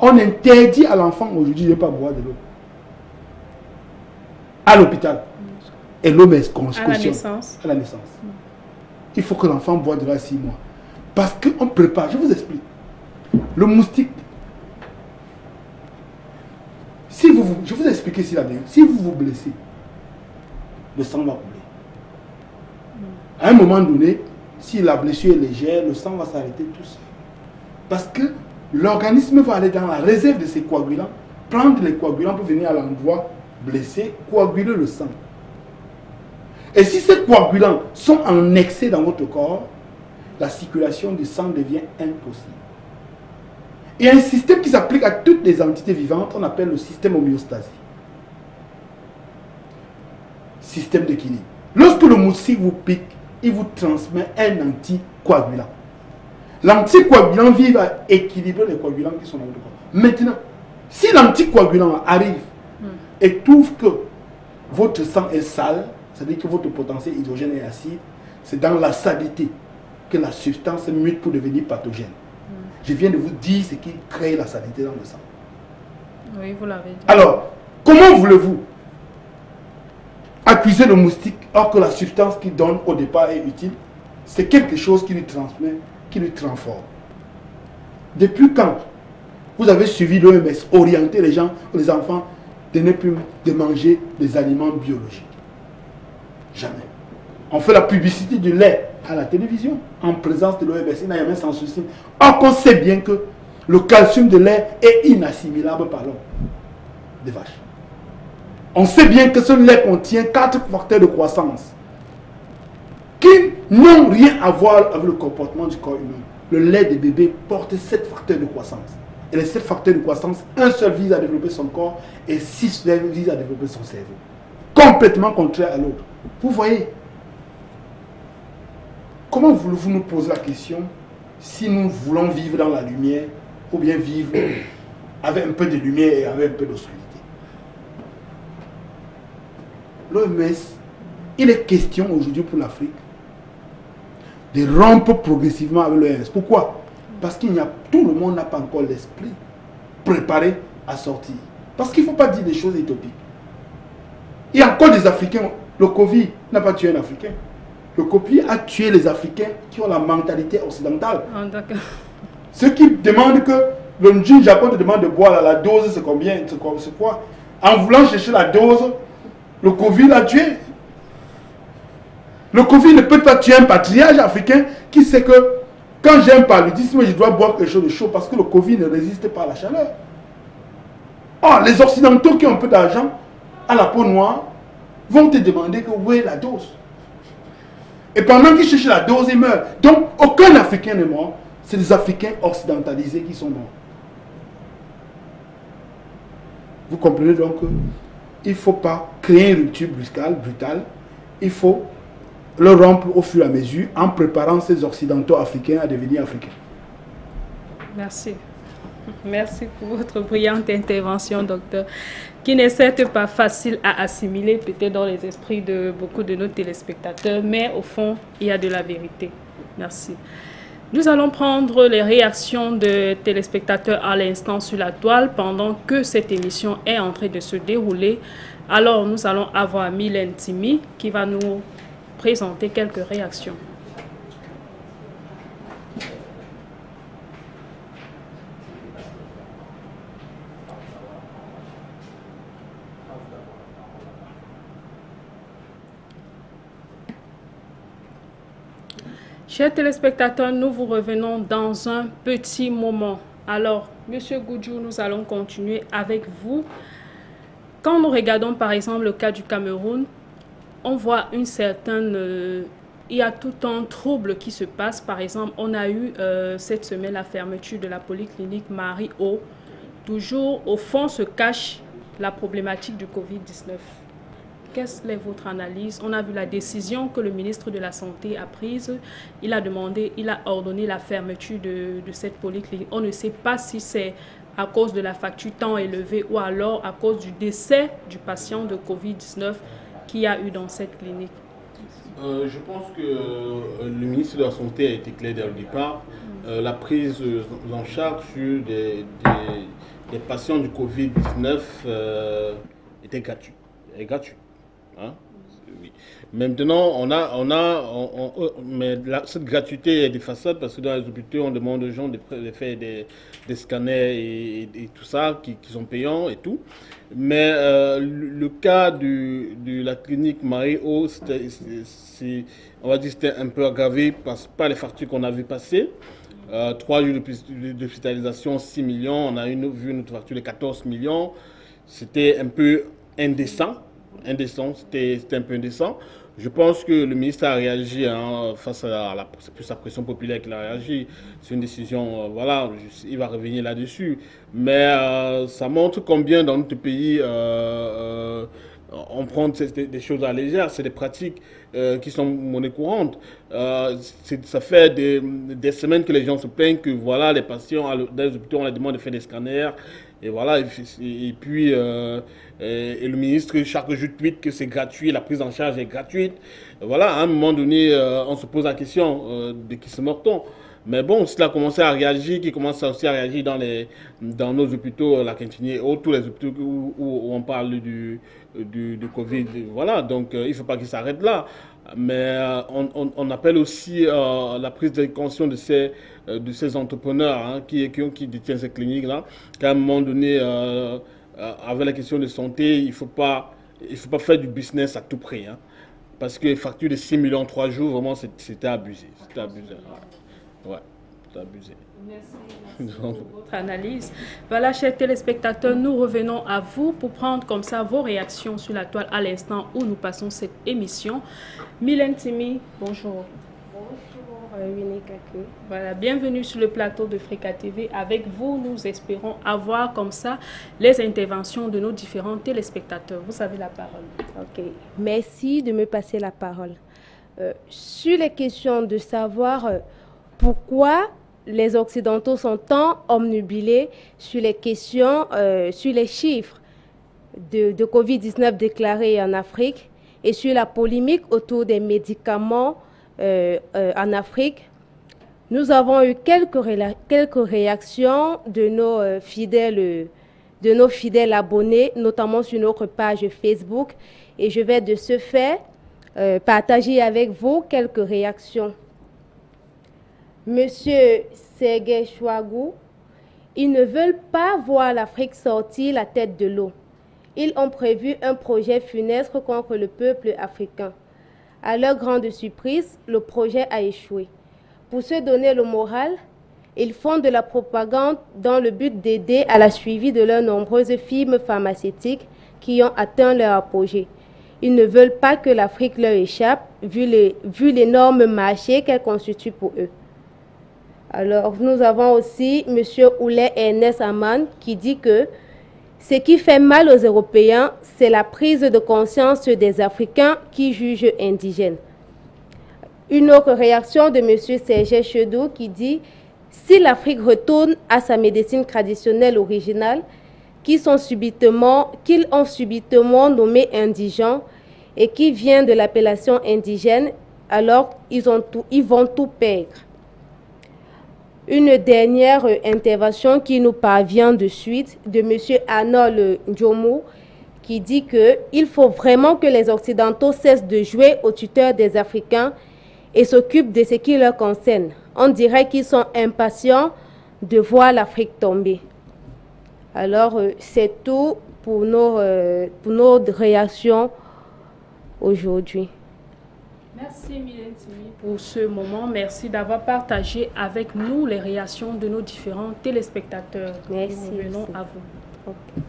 on interdit à l'enfant aujourd'hui de ne pas boire de l'eau. À l'hôpital. Et l'eau est cautionne. À la naissance. Il faut que l'enfant boive de l'eau à 6 mois. Parce qu'on prépare, je vous explique. Le moustique, je vous ai expliqué ici la dernière, si vous vous blessez, le sang va couler. À un moment donné, si la blessure est légère, le sang va s'arrêter tout seul. Parce que l'organisme va aller dans la réserve de ces coagulants, prendre les coagulants pour venir à l'endroit blessé, coaguler le sang. Et si ces coagulants sont en excès dans votre corps, la circulation du sang devient impossible. Il y a un système qui s'applique à toutes les entités vivantes, on appelle le système homéostasie. système d'équilibre. Lorsque le moustique vous pique, il vous transmet un anticoagulant. L'anticoagulant vise à équilibrer les coagulants qui sont dans votre corps. Maintenant, si l'anticoagulant arrive et trouve que votre sang est sale, c'est-à-dire que votre potentiel hydrogène est acide, c'est dans la salinité que la substance mute pour devenir pathogène. Je viens de vous dire ce qui crée la salinité dans le sang. Oui, vous l'avez dit. Alors, comment voulez-vous accuser le moustique alors que la substance qu'il donne au départ est utile? C'est quelque chose qui lui transmet, qui lui transforme. Depuis quand vous avez suivi l'OMS orienter les gens, les enfants, de ne plus de manger des aliments biologiques? Jamais. On fait la publicité du lait à la télévision en présence de l'OMS. Il n'y a jamais sans souci. Or qu'on sait bien que le calcium de lait est inassimilable par l'homme des vaches. On sait bien que ce lait contient 4 facteurs de croissance qui n'ont rien à voir avec le comportement du corps humain. Le lait des bébés porte 7 facteurs de croissance. Et les 7 facteurs de croissance, un seul vise à développer son corps et 6 visent à développer son cerveau. Complètement contraire à l'autre. Vous voyez? Comment voulez-vous nous poser la question si nous voulons vivre dans la lumière ou bien vivre avec un peu de lumière et avec un peu d'obscurité? L'OMS, il est question aujourd'hui pour l'Afrique de rompre progressivement avec l'OMS. Pourquoi? Parce qu'il n'y a, tout le monde n'a pas encore l'esprit préparé à sortir. Parce qu'il ne faut pas dire des choses utopiques. Il y a encore des Africains. Le Covid n'a pas tué un Africain. Le Covid a tué les Africains qui ont la mentalité occidentale. Ah, d'accord. Ceux qui demandent que le Japon te demande de boire la dose, c'est combien? C'est quoi? En voulant chercher la dose, le Covid l'a tué. Le Covid ne peut pas tuer un patriarche africain qui sait que quand j'ai un paludisme, je dois boire quelque chose de chaud parce que le Covid ne résiste pas à la chaleur. Or, les Occidentaux qui ont un peu d'argent, à la peau noire, vont te demander que où est la dose. Et pendant qu'ils cherchent la dose, ils meurent. Donc, aucun Africain n'est mort. C'est des Africains occidentalisés qui sont morts. Vous comprenez donc qu'il ne faut pas créer une rupture brutale. Il faut le rompre au fur et à mesure en préparant ces Occidentaux africains à devenir africains. Merci. Merci pour votre brillante intervention, docteur, qui n'est certes pas facile à assimiler peut-être dans les esprits de beaucoup de nos téléspectateurs, mais au fond, il y a de la vérité. Merci. Nous allons prendre les réactions de téléspectateurs à l'instant sur la toile pendant que cette émission est en train de se dérouler. Alors, nous allons avoir Mylène Timi qui va nous présenter quelques réactions. Chers téléspectateurs, nous vous revenons dans un petit moment. Alors, Monsieur Goudjou, nous allons continuer avec vous. Quand nous regardons par exemple le cas du Cameroun, on voit une certaine... il y a tout un trouble qui se passe. Par exemple, on a eu cette semaine la fermeture de la polyclinique Marie-O. Toujours au fond se cache la problématique du Covid-19. Quelle est votre analyse? On a vu la décision que le ministre de la Santé a prise. Il a ordonné la fermeture de cette polyclinique. On ne sait pas si c'est à cause de la facture tant élevée ou alors à cause du décès du patient de Covid-19 qu'il y a eu dans cette clinique. Je pense que le ministre de la Santé a été clair dès le départ. La prise en charge des patients du Covid-19 était gratuite. Hein? Oui. Maintenant, mais cette gratuité est des façades parce que dans les hôpitaux, on demande aux gens de faire des scanners et tout ça qui sont payants et tout. Mais le cas de la clinique Marie-O, on va dire c'était un peu aggravé par les factures qu'on a vu passer. 3 jours d'hospitalisation, 6 millions. On a vu une facture de 14 millions. C'était un peu indécent, c'était un peu indécent. Je pense que le ministre a réagi face à c'est plus la pression populaire qu'il a réagi. C'est une décision, voilà, il va revenir là-dessus. Mais ça montre combien dans notre pays, on prend des choses à la légère, c'est des pratiques qui sont monnaie courante. Ça fait des semaines que les gens se plaignent que voilà, les patients dans les hôpitaux, on leur demande de faire des scanners. Et voilà, et puis et le ministre chaque jour tweet que c'est gratuit, la prise en charge est gratuite. Voilà, à un moment donné, on se pose la question de qui se meurt-on. Mais bon, s'il a commencé à réagir, qui commence aussi à réagir dans nos hôpitaux, la Quintinier, tous les hôpitaux où on parle du Covid, voilà, donc il ne faut pas qu'il s'arrête là. Mais on appelle aussi la prise de conscience de ces entrepreneurs hein, qui détiennent ces cliniques-là, qu'à un moment donné, avec la question de santé, il ne faut pas faire du business à tout prix. Hein, parce que les factures de 6 millions en 3 jours, vraiment, c'était abusé. C'était abusé. Ouais, c'est abusé. Merci pour votre analyse. Voilà, chers téléspectateurs, nous revenons à vous pour prendre comme ça vos réactions sur la toile à l'instant où nous passons cette émission. Mylène Timi, bonjour. Bonjour, Winnie Kaku. Voilà, bienvenue sur le plateau de Frika TV. Avec vous, nous espérons avoir comme ça les interventions de nos différents téléspectateurs. Vous avez la parole. Ok, merci de me passer la parole. Sur les questions de savoir pourquoi les Occidentaux sont tant omnubilés sur les questions, sur les chiffres de Covid-19 déclarés en Afrique et sur la polémique autour des médicaments en Afrique, nous avons eu quelques réactions de nos fidèles abonnés, notamment sur notre page Facebook. Et je vais de ce fait partager avec vous quelques réactions. Monsieur Sergei Chouagou, ils ne veulent pas voir l'Afrique sortir la tête de l'eau. Ils ont prévu un projet funeste contre le peuple africain. À leur grande surprise, le projet a échoué. Pour se donner le moral, ils font de la propagande dans le but d'aider à la suivi de leurs nombreuses firmes pharmaceutiques qui ont atteint leur apogée. Ils ne veulent pas que l'Afrique leur échappe, vu l'énorme marché qu'elle constitue pour eux. Alors, nous avons aussi M. Oulé Ernest Aman qui dit que ce qui fait mal aux Européens, c'est la prise de conscience des Africains qui jugent indigènes. Une autre réaction de M. Serge Chedou qui dit « Si l'Afrique retourne à sa médecine traditionnelle originale, qu'ils ont subitement nommé indigents et qui vient de l'appellation indigène, alors ils vont tout perdre. » Une dernière intervention qui nous parvient de suite de M. Arnold Ndjomou qui dit qu'il faut vraiment que les Occidentaux cessent de jouer aux tuteurs des Africains et s'occupent de ce qui leur concerne. On dirait qu'ils sont impatients de voir l'Afrique tomber. Alors, c'est tout pour nos réactions aujourd'hui. Merci Mylène Timi pour ce moment. Merci d'avoir partagé avec nous les réactions de nos différents téléspectateurs. Merci. Nous revenons à vous. Okay.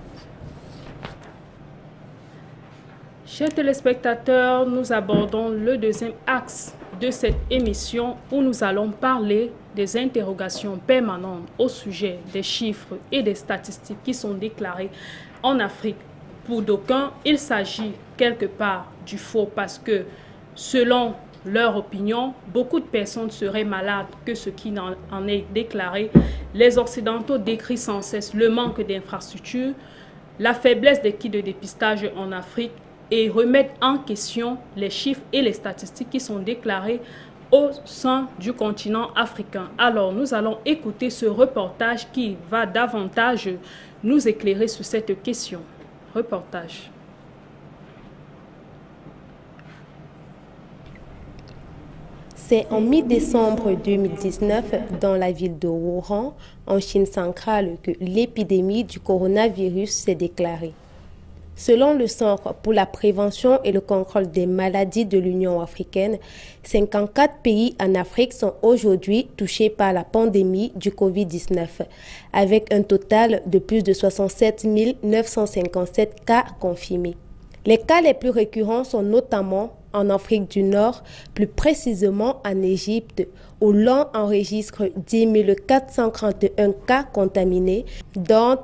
Chers téléspectateurs, nous abordons le deuxième axe de cette émission où nous allons parler des interrogations permanentes au sujet des chiffres et des statistiques qui sont déclarées en Afrique. Pour d'aucuns, il s'agit quelque part du faux parce que selon leur opinion, beaucoup de personnes seraient malades que ce qui en est déclaré. Les Occidentaux décrient sans cesse le manque d'infrastructures, la faiblesse des kits de dépistage en Afrique et remettent en question les chiffres et les statistiques qui sont déclarés au sein du continent africain. Alors, nous allons écouter ce reportage qui va davantage nous éclairer sur cette question. Reportage. C'est en mi-décembre 2019, dans la ville de Wuhan, en Chine centrale, que l'épidémie du coronavirus s'est déclarée. Selon le Centre pour la prévention et le contrôle des maladies de l'Union africaine, 54 pays en Afrique sont aujourd'hui touchés par la pandémie du Covid-19, avec un total de plus de 67 957 cas confirmés. Les cas les plus récurrents sont notamment en Afrique du Nord, plus précisément en Égypte, où l'on enregistre 10 431 cas contaminés, dont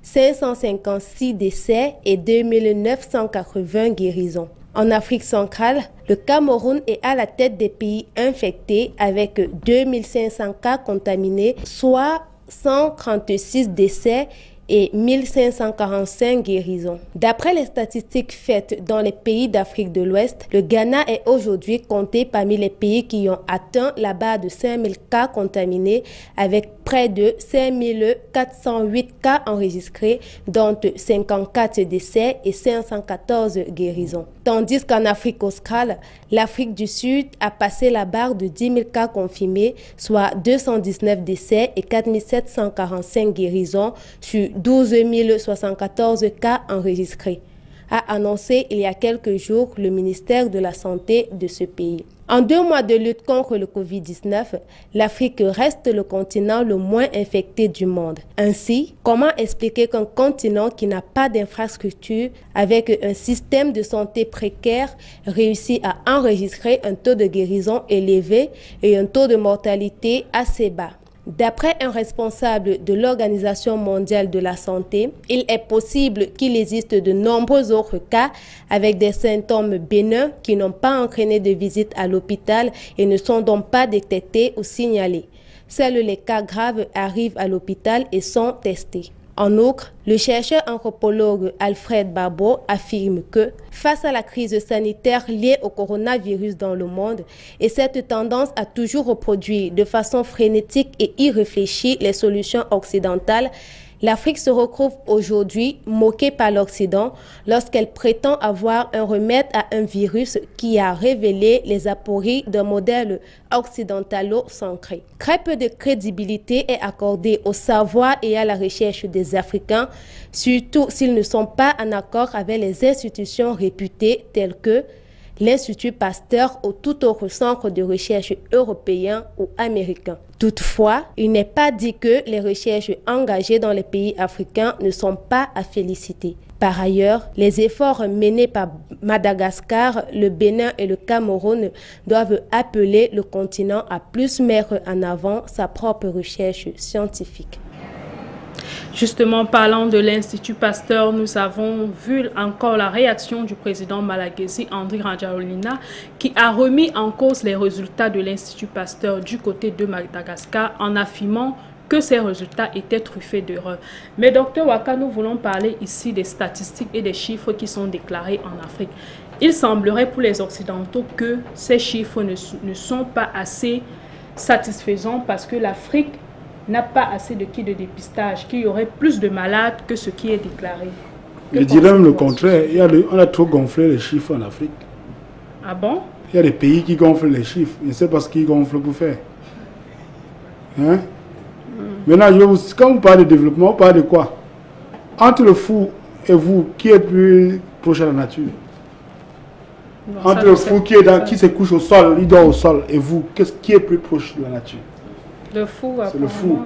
556 décès et 2980 guérisons. En Afrique centrale, le Cameroun est à la tête des pays infectés avec 2500 cas contaminés, soit 136 décès et 1545 guérisons. D'après les statistiques faites dans les pays d'Afrique de l'Ouest, le Ghana est aujourd'hui compté parmi les pays qui ont atteint la barre de 5000 cas contaminés avec près de 5408 cas enregistrés, dont 54 décès et 514 guérisons. Tandis qu'en Afrique australe, l'Afrique du Sud a passé la barre de 10 000 cas confirmés, soit 219 décès et 4745 guérisons sur 12 074 cas enregistrés, a annoncé il y a quelques jours le ministère de la Santé de ce pays. En 2 mois de lutte contre le Covid-19, l'Afrique reste le continent le moins infecté du monde. Ainsi, comment expliquer qu'un continent qui n'a pas d'infrastructure, avec un système de santé précaire, réussit à enregistrer un taux de guérison élevé et un taux de mortalité assez bas? D'après un responsable de l'Organisation mondiale de la santé, il est possible qu'il existe de nombreux autres cas avec des symptômes bénins qui n'ont pas entraîné de visite à l'hôpital et ne sont donc pas détectés ou signalés. Seuls les cas graves arrivent à l'hôpital et sont testés. En outre, le chercheur anthropologue Alfred Barbeau affirme que, face à la crise sanitaire liée au coronavirus dans le monde, et cette tendance à toujours reproduire de façon frénétique et irréfléchie les solutions occidentales, l'Afrique se retrouve aujourd'hui moquée par l'Occident lorsqu'elle prétend avoir un remède à un virus qui a révélé les apories d'un modèle occidentalo-centré. Très peu de crédibilité est accordée au savoir et à la recherche des Africains, surtout s'ils ne sont pas en accord avec les institutions réputées telles que l'Institut Pasteur ou tout autre centre de recherche européen ou américain. Toutefois, il n'est pas dit que les recherches engagées dans les pays africains ne sont pas à féliciter. Par ailleurs, les efforts menés par Madagascar, le Bénin et le Cameroun doivent appeler le continent à plus mettre en avant sa propre recherche scientifique. Justement, parlant de l'Institut Pasteur, nous avons vu encore la réaction du président malagaisi Andry Rajoelina qui a remis en cause les résultats de l'Institut Pasteur du côté de Madagascar en affirmant que ces résultats étaient truffés d'erreurs. Mais docteur Waka, nous voulons parler ici des statistiques et des chiffres qui sont déclarés en Afrique. Il semblerait pour les Occidentaux que ces chiffres ne sont pas assez satisfaisants parce que l'Afrique n'a pas assez de kits de dépistage, qu'il y aurait plus de malades que ce qui est déclaré. Je dirais même le contraire. On a trop gonflé les chiffres en Afrique. Ah bon? Il y a des pays qui gonflent les chiffres. Je ne sais pas ce qu'ils gonflent pour faire. Hein? Maintenant, quand vous parlez de développement, vous parlez de quoi? Entre le fou et vous, qui est plus proche à la nature? Non, entre le fou qui se couche au sol, il dort au sol, et vous, qui est plus proche de la nature? Le fou, c'est le fou.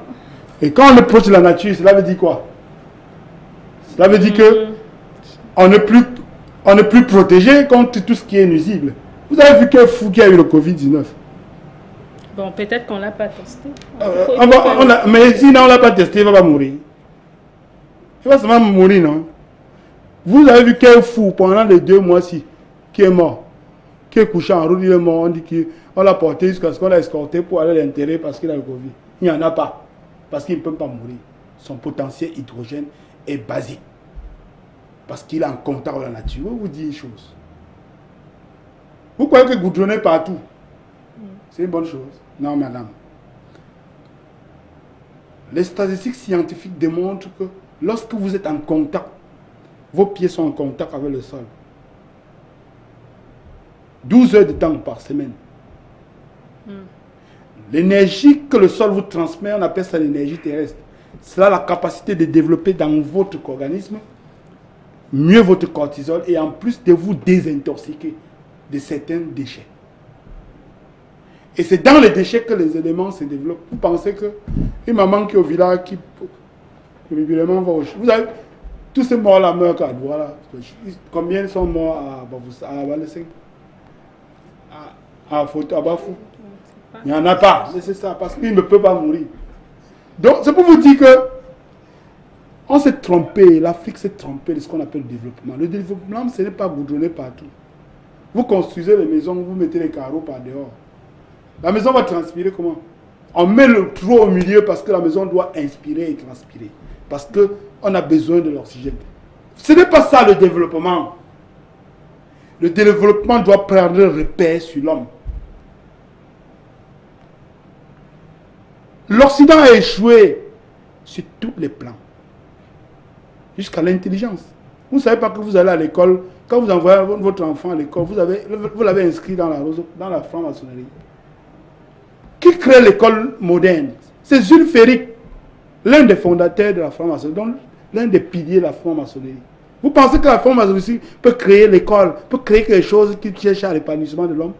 Et quand on est proche de la nature, cela veut dire quoi? Cela veut dire que on n'est plus protégé contre tout ce qui est nuisible. Vous avez vu quel fou qui a eu le Covid-19? Bon, peut-être qu'on ne l'a pas testé. Mais sinon, on ne l'a pas testé, il ne va pas mourir. Il va seulement mourir, non? Vous avez vu quel fou pendant les 2 mois-ci qui est mort, qui est couché en route, il est mort, on dit qu'on l'a porté jusqu'à ce qu'on l'a escorté pour aller l'enterrer parce qu'il a le Covid. Il n'y en a pas, parce qu'il ne peut pas mourir. Son potentiel hydrogène est basique, parce qu'il est en contact avec la nature. Je vous dis une chose. Vous croyez que goudronner partout, c'est une bonne chose? Non, madame. Les statistiques scientifiques démontrent que lorsque vous êtes en contact, vos pieds sont en contact avec le sol. 12 heures de temps par semaine. L'énergie que le sol vous transmet, on appelle ça l'énergie terrestre. Cela a la capacité de développer dans votre organisme mieux votre cortisol et en plus de vous désintoxiquer de certains déchets. Et c'est dans les déchets que les éléments se développent. Vous pensez que une maman qui est au village, qui régulièrement va au... Vous avez tous ces morts-là meurent à Douala. Combien sont morts à Balesing, à Bafou? Il n'y en a pas. C'est ça, parce qu'il ne peut pas mourir. Donc, c'est pour vous dire que On s'est trompé, l'Afrique s'est trompée de ce qu'on appelle le développement. Le développement, ce n'est pas goudronner partout. Vous construisez les maisons, vous mettez les carreaux par dehors. La maison va transpirer comment? On met le trou au milieu parce que la maison doit inspirer et transpirer. Parce qu'on a besoin de l'oxygène. Ce n'est pas ça le développement. Le développement doit prendre repère sur l'homme. L'Occident a échoué sur tous les plans. Jusqu'à l'intelligence. Vous ne savez pas que vous allez à l'école, quand vous envoyez votre enfant à l'école, vous l'avez inscrit dans la franc-maçonnerie. Qui crée l'école moderne? C'est Jules Ferry, l'un des fondateurs de la franc-maçonnerie, l'un des piliers de la franc-maçonnerie. Vous pensez que la franc-maçonnerie peut créer l'école, peut créer quelque chose qui cherche à l'épanouissement de l'homme?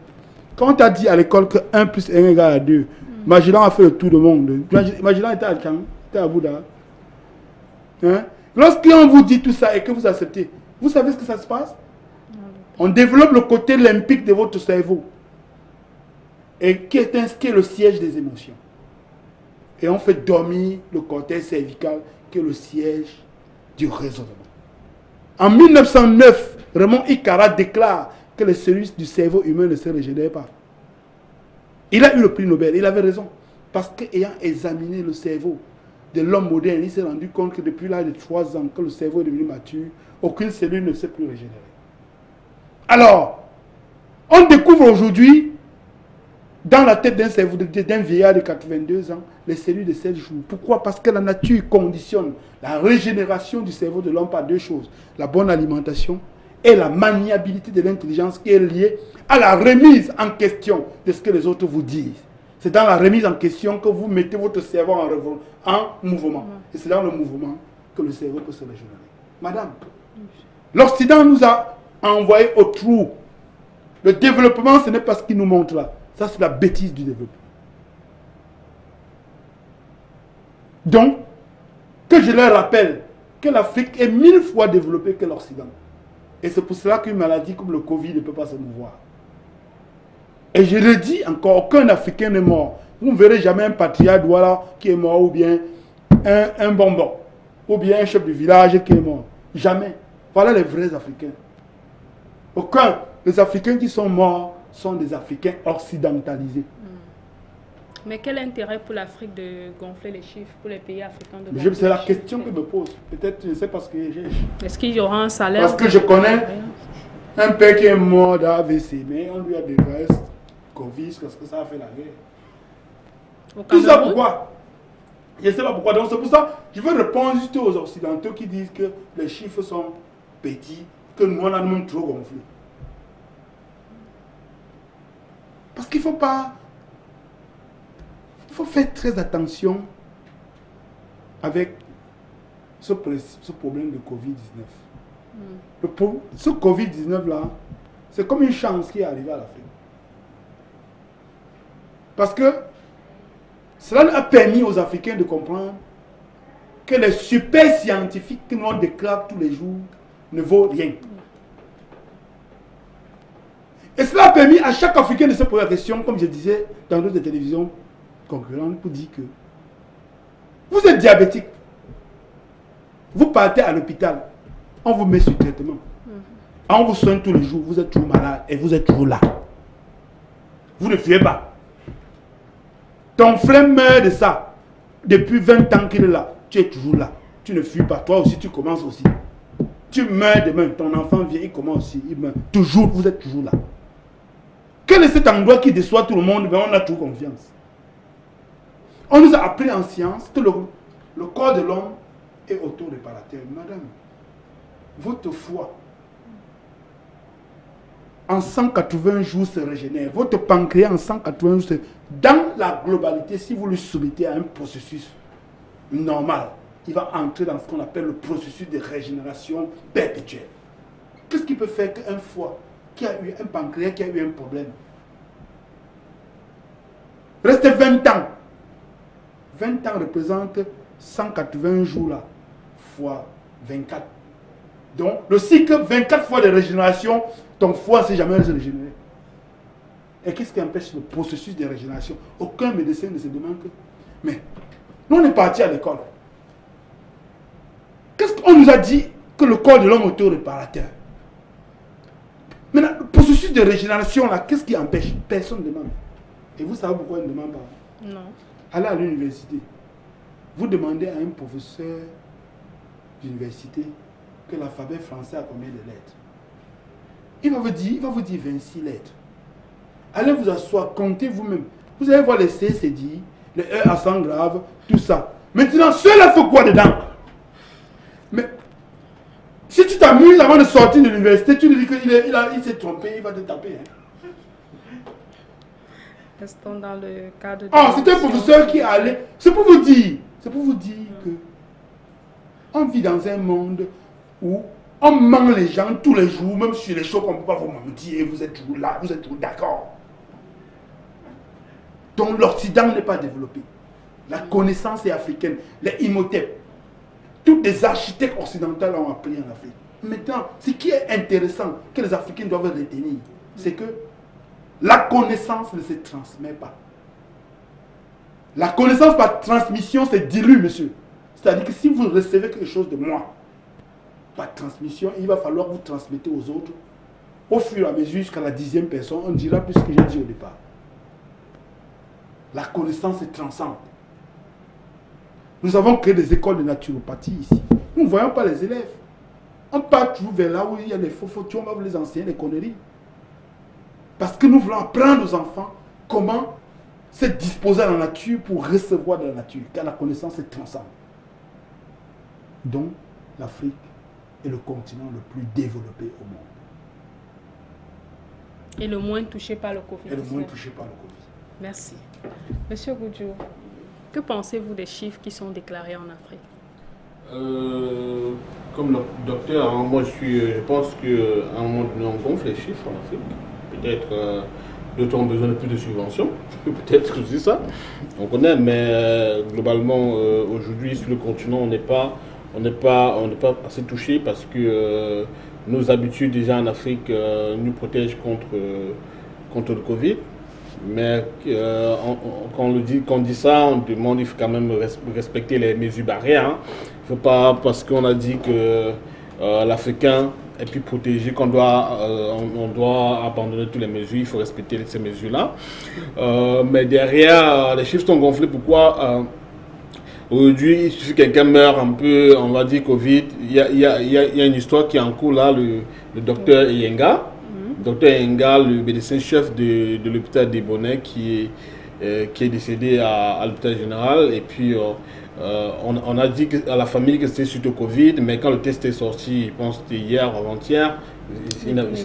Quand on t'a dit à l'école que 1 plus 1 égale à 2, Magellan a fait le tour du monde. Magellan était à Chang, était à Bouddha. Hein? Lorsqu'on vous dit tout ça et que vous acceptez, vous savez ce que ça se passe? On développe le côté limpique de votre cerveau. Et qui est le siège des émotions. Et on fait dormir le cortex cervical qui est le siège du raisonnement. En 1909, Raymond Iccara déclare que les cellules du cerveau humain ne se régénèrent pas. Il a eu le prix Nobel, il avait raison. Parce qu'ayant examiné le cerveau de l'homme moderne, il s'est rendu compte que depuis l'âge de 3 ans, que le cerveau est devenu mature, aucune cellule ne s'est plus régénérer. Alors, on découvre aujourd'hui, dans la tête d'un cerveau d'un vieillard de 82 ans, les cellules de 7 jours. Pourquoi? Parce que la nature conditionne la régénération du cerveau de l'homme par 2 choses. La bonne alimentation et la maniabilité de l'intelligence qui est liée à la remise en question de ce que les autres vous disent. C'est dans la remise en question que vous mettez votre cerveau en mouvement. Et c'est dans le mouvement que le cerveau peut se régénérer. Madame, l'Occident nous a envoyé au trou. Le développement, ce n'est pas ce qu'il nous montre là. Ça, c'est la bêtise du développement. Donc, que je leur rappelle que l'Afrique est 1000 fois développée que l'Occident. Et c'est pour cela qu'une maladie comme le Covid ne peut pas se mouvoir. Et je le dis encore, aucun Africain n'est mort. Vous ne verrez jamais un patriarche Douala qui est mort, ou bien un bonbon, ou bien un chef du village qui est mort. Jamais. Voilà les vrais Africains. Aucun. Les Africains qui sont morts sont des Africains occidentalisés. Mais quel intérêt pour l'Afrique de gonfler les chiffres pour les pays africains de gonfler? C'est la question que je me pose. Peut-être, je ne sais pas ce que j'ai. Est-ce qu'il y aura un salaire? Parce que je connais un père qui est mort d'AVC, mais on lui a des restes Covid parce que ça a fait la guerre. Tout ça pourquoi? Je ne sais pas pourquoi. Donc c'est pour ça que je veux répondre juste aux Occidentaux qui disent que les chiffres sont petits, que nous on a même trop gonflé. Parce qu'il ne faut pas... Il faut faire très attention avec ce problème de Covid-19. Ce Covid-19 là, c'est comme une chance qui est arrivée à l'Afrique. Parce que cela a permis aux Africains de comprendre que les super scientifiques que nous on déclare tous les jours ne vaut rien. Et cela a permis à chaque Africain de se poser la question, comme je disais dans d'autres télévisions concurrentes, pour dire que vous êtes diabétique. Vous partez à l'hôpital, on vous met sur traitement. On vous soigne tous les jours, vous êtes toujours malade et vous êtes toujours là. Vous ne fuyez pas. Ton frère meurt de ça. Depuis 20 ans qu'il est là, tu es toujours là. Tu ne fuis pas. Toi aussi, tu commences aussi. Tu meurs demain, ton enfant vient, il commence aussi, il meurt. Toujours, vous êtes toujours là. Quel est cet endroit qui déçoit tout le monde? Mais on a toujours confiance. On nous a appris en science que le corps de l'homme est autoréparateur. Madame, votre foie, en 180 jours se régénère. Votre pancréas en 180 jours dans la globalité, si vous le soumettez à un processus normal, il va entrer dans ce qu'on appelle le processus de régénération perpétuelle. Qu'est-ce qui peut faire qu'un foie qui a eu un pancréas qui a eu un problème reste 20 ans? 20 ans représente 180 jours là, fois 24. Donc, le cycle 24 fois de régénération, ton foie ne s'est jamais régénéré. Et qu'est-ce qui empêche le processus de régénération? Aucun médecin ne se demande que... Mais, nous on est partis à l'école. Qu'est-ce qu'on nous a dit que le corps de l'homme est auto-réparateur? Maintenant, le processus de régénération, là, qu'est-ce qui empêche? Personne ne demande. Et vous savez pourquoi on ne demande pas? Non. Allez à l'université. Vous demandez à un professeur d'université que l'alphabet français a combien de lettres. Il va vous dire 26 lettres. Allez vous asseoir, comptez vous-même. Vous allez voir les C, c'est dit, les E accent grave, tout ça. Maintenant, cela fait quoi dedans? Mais si tu t'amuses avant de sortir de l'université, tu lui dis qu'il s'est trompé, il va te taper. Hein. Restons dans le cadre de... Ah, c'est un professeur qui allait... C'est pour vous dire que on vit dans un monde où on ment les gens tous les jours, même sur les choses qu'on ne peut pas vous mentir, vous êtes toujours là, vous êtes toujours d'accord. Donc l'Occident n'est pas développé. La connaissance est africaine. Les Imhotep, tous les architectes occidentaux ont appris en Afrique. Maintenant, ce qui est intéressant, que les Africains doivent retenir, c'est que la connaissance ne se transmet pas. La connaissance par transmission se dilue, monsieur. C'est-à-dire que si vous recevez quelque chose de moi, par transmission, il va falloir vous transmettre aux autres. Au fur et à mesure, jusqu'à la 10e personne, on dira plus ce que j'ai dit au départ. La connaissance est transcende. Nous avons créé des écoles de naturopathie ici. Nous ne voyons pas les élèves. On part toujours vers là où il y a des faux photos, on va vous les enseigner, les conneries. Parce que nous voulons apprendre aux enfants comment se disposer à la nature pour recevoir de la nature, car la connaissance est transcende. Donc, l'Afrique est le continent le plus développé au monde. Et le moins touché par le Covid. Et le moins touché par le Covid. Merci. Monsieur Goudjou, que pensez-vous des chiffres qui sont déclarés en Afrique? Comme le docteur, hein, moi je pense qu'à un moment donné on gonfle les chiffres en Afrique. Peut-être d'autres ont besoin de plus de subventions. Peut-être que c'est ça. On connaît, mais globalement aujourd'hui sur le continent on n'est pas assez touché parce que nos habitudes déjà en Afrique nous protègent contre le Covid. Mais quand on dit ça, on demande, il faut quand même respecter les mesures barrières. Hein. Il ne faut pas, parce qu'on a dit que l'Africain est plus protégé, on doit abandonner toutes les mesures, il faut respecter ces mesures-là. Mais derrière, les chiffres sont gonflés. Pourquoi aujourd'hui, il suffit que quelqu'un meure un peu, on va dire Covid. Il y a une histoire qui est en cours là, le docteur Yenga. Docteur Enga, le médecin-chef de l'hôpital des Bonnets qui est décédé à l'hôpital général. Et puis, on a dit à la famille que c'était suite au Covid, mais quand le test est sorti, je pense que c'était hier ou avant-hier,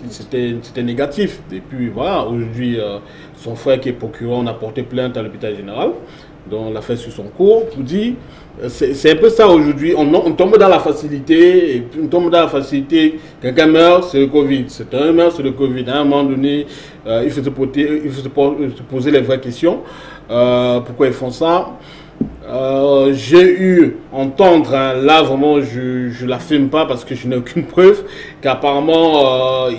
c'était négatif. Et puis voilà, aujourd'hui, son frère qui est procureur, on a porté plainte à l'hôpital général. Donc l'affaire sur son cours pour dire, c'est un peu ça aujourd'hui, on tombe dans la facilité, et puis on tombe dans la facilité, quelqu'un meurt, c'est le Covid, c'est un meurt, c'est le Covid. À un moment donné, il faut se poser les vraies questions, pourquoi ils font ça. J'ai eu entendre, hein, là vraiment je l'affirme pas parce que je n'ai aucune preuve, qu'apparemment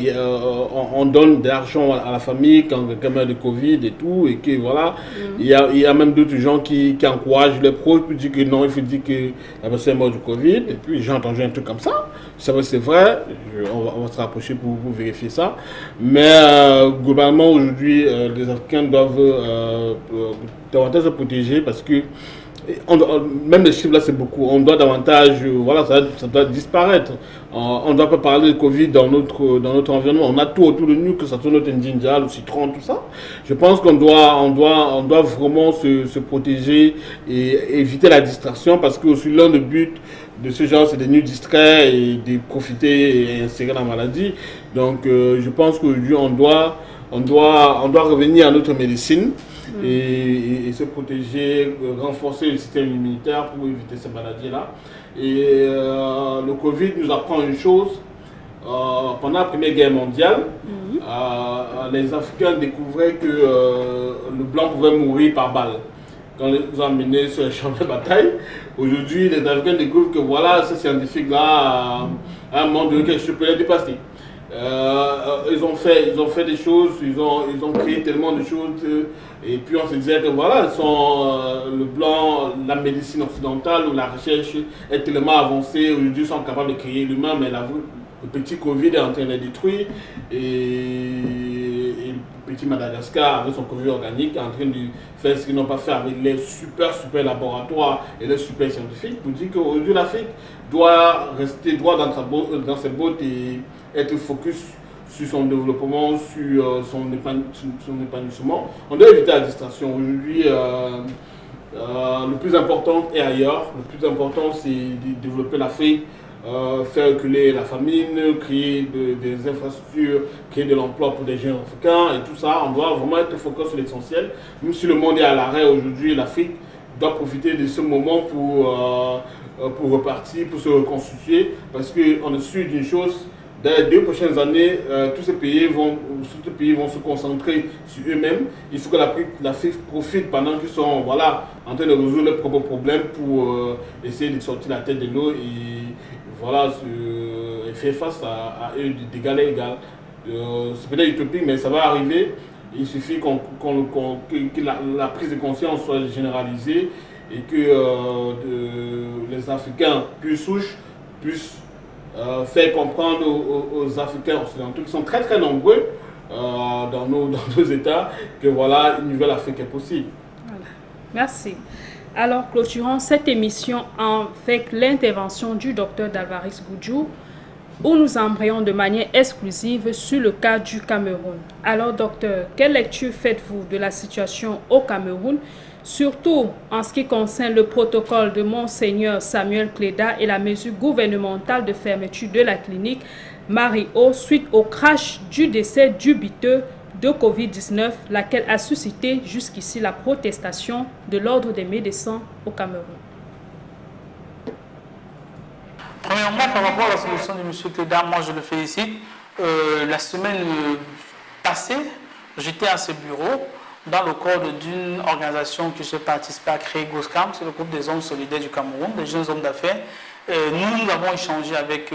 on donne de l'argent à la famille quand quelqu'un meurt de Covid et tout, et que voilà, il y a même d'autres gens qui encouragent les proches, qui disent que non, il faut dire que la personne est morte du Covid, et puis j'ai entendu un truc comme ça. C'est vrai, on va se rapprocher pour vérifier ça, mais globalement aujourd'hui les Africains doivent davantage se protéger parce que même les chiffres là c'est beaucoup, on doit davantage, voilà, ça doit disparaître. On ne doit pas parler de Covid dans notre environnement, on a tout autour de nous, que ce soit notre Ndinja, le citron, tout ça. Je pense qu'on doit vraiment se protéger et éviter la distraction, parce que aussi l'un des buts de ce genre c'est de nous distraire et de profiter et insérer la maladie. Donc je pense qu'aujourd'hui on doit revenir à notre médecine. Et se protéger, renforcer le système immunitaire pour éviter ces maladies-là. Et le Covid nous apprend une chose. Pendant la Première Guerre mondiale, les Africains découvraient que le blanc pouvait mourir par balle quand ils les ont emmenés sur les champs de bataille. Aujourd'hui, les Africains découvrent que voilà, ces scientifiques-là, à un moment donné, quelque chose peut les dépasser. Ils ont fait des choses, ils ont créé tellement de choses, et puis on se disait que voilà, le blanc, la médecine occidentale ou la recherche est tellement avancée, aujourd'hui ils sont capables de créer l'humain, mais le petit Covid est en train de les détruire, et le petit Madagascar avec son Covid organique est en train de faire ce qu'ils n'ont pas fait avec les super laboratoires et les super scientifiques, pour dire qu'aujourd'hui l'Afrique doit rester droit dans ses bottes et être focus sur son développement, sur son épanouissement. On doit éviter la distraction. Aujourd'hui, le plus important est ailleurs. Le plus important, c'est de développer l'Afrique, faire reculer la famine, créer des infrastructures, créer de l'emploi pour des jeunes africains et tout ça. On doit vraiment être focus sur l'essentiel. Même si le monde est à l'arrêt aujourd'hui, l'Afrique doit profiter de ce moment pour repartir, pour se reconstituer, parce qu'on est sûr d'une chose. Dans les 2 prochaines années, tous ces pays vont se concentrer sur eux-mêmes. Il faut que l'Afrique profite pendant qu'ils sont en train de résoudre leurs propres problèmes pour essayer de sortir la tête de l'eau et faire face à eux d'égal à égal. C'est peut-être utopique, mais ça va arriver. Il suffit que la prise de conscience soit généralisée et que les Africains plus souches puissent faire comprendre aux Africains occidentaux qui sont très très nombreux dans nos États que voilà, une nouvelle Afrique est possible. Voilà. Merci. Alors, clôturons cette émission avec l'intervention du docteur Dalvaris Goudjou, où nous embrayons de manière exclusive sur le cas du Cameroun. Alors, docteur, quelle lecture faites-vous de la situation au Cameroun, surtout en ce qui concerne le protocole de Monseigneur Samuel Cléda et la mesure gouvernementale de fermeture de la clinique Marie-O suite au crash du décès du biteux de Covid-19, laquelle a suscité jusqu'ici la protestation de l'Ordre des médecins au Cameroun? Premièrement, par rapport à la solution de M. Cléda, moi je le félicite. La semaine passée, j'étais à ce bureau dans le cadre d'une organisation que j'ai participé à créer, GOSCAM, c'est le groupe des hommes solidaires du Cameroun, des jeunes hommes d'affaires. Nous avons échangé avec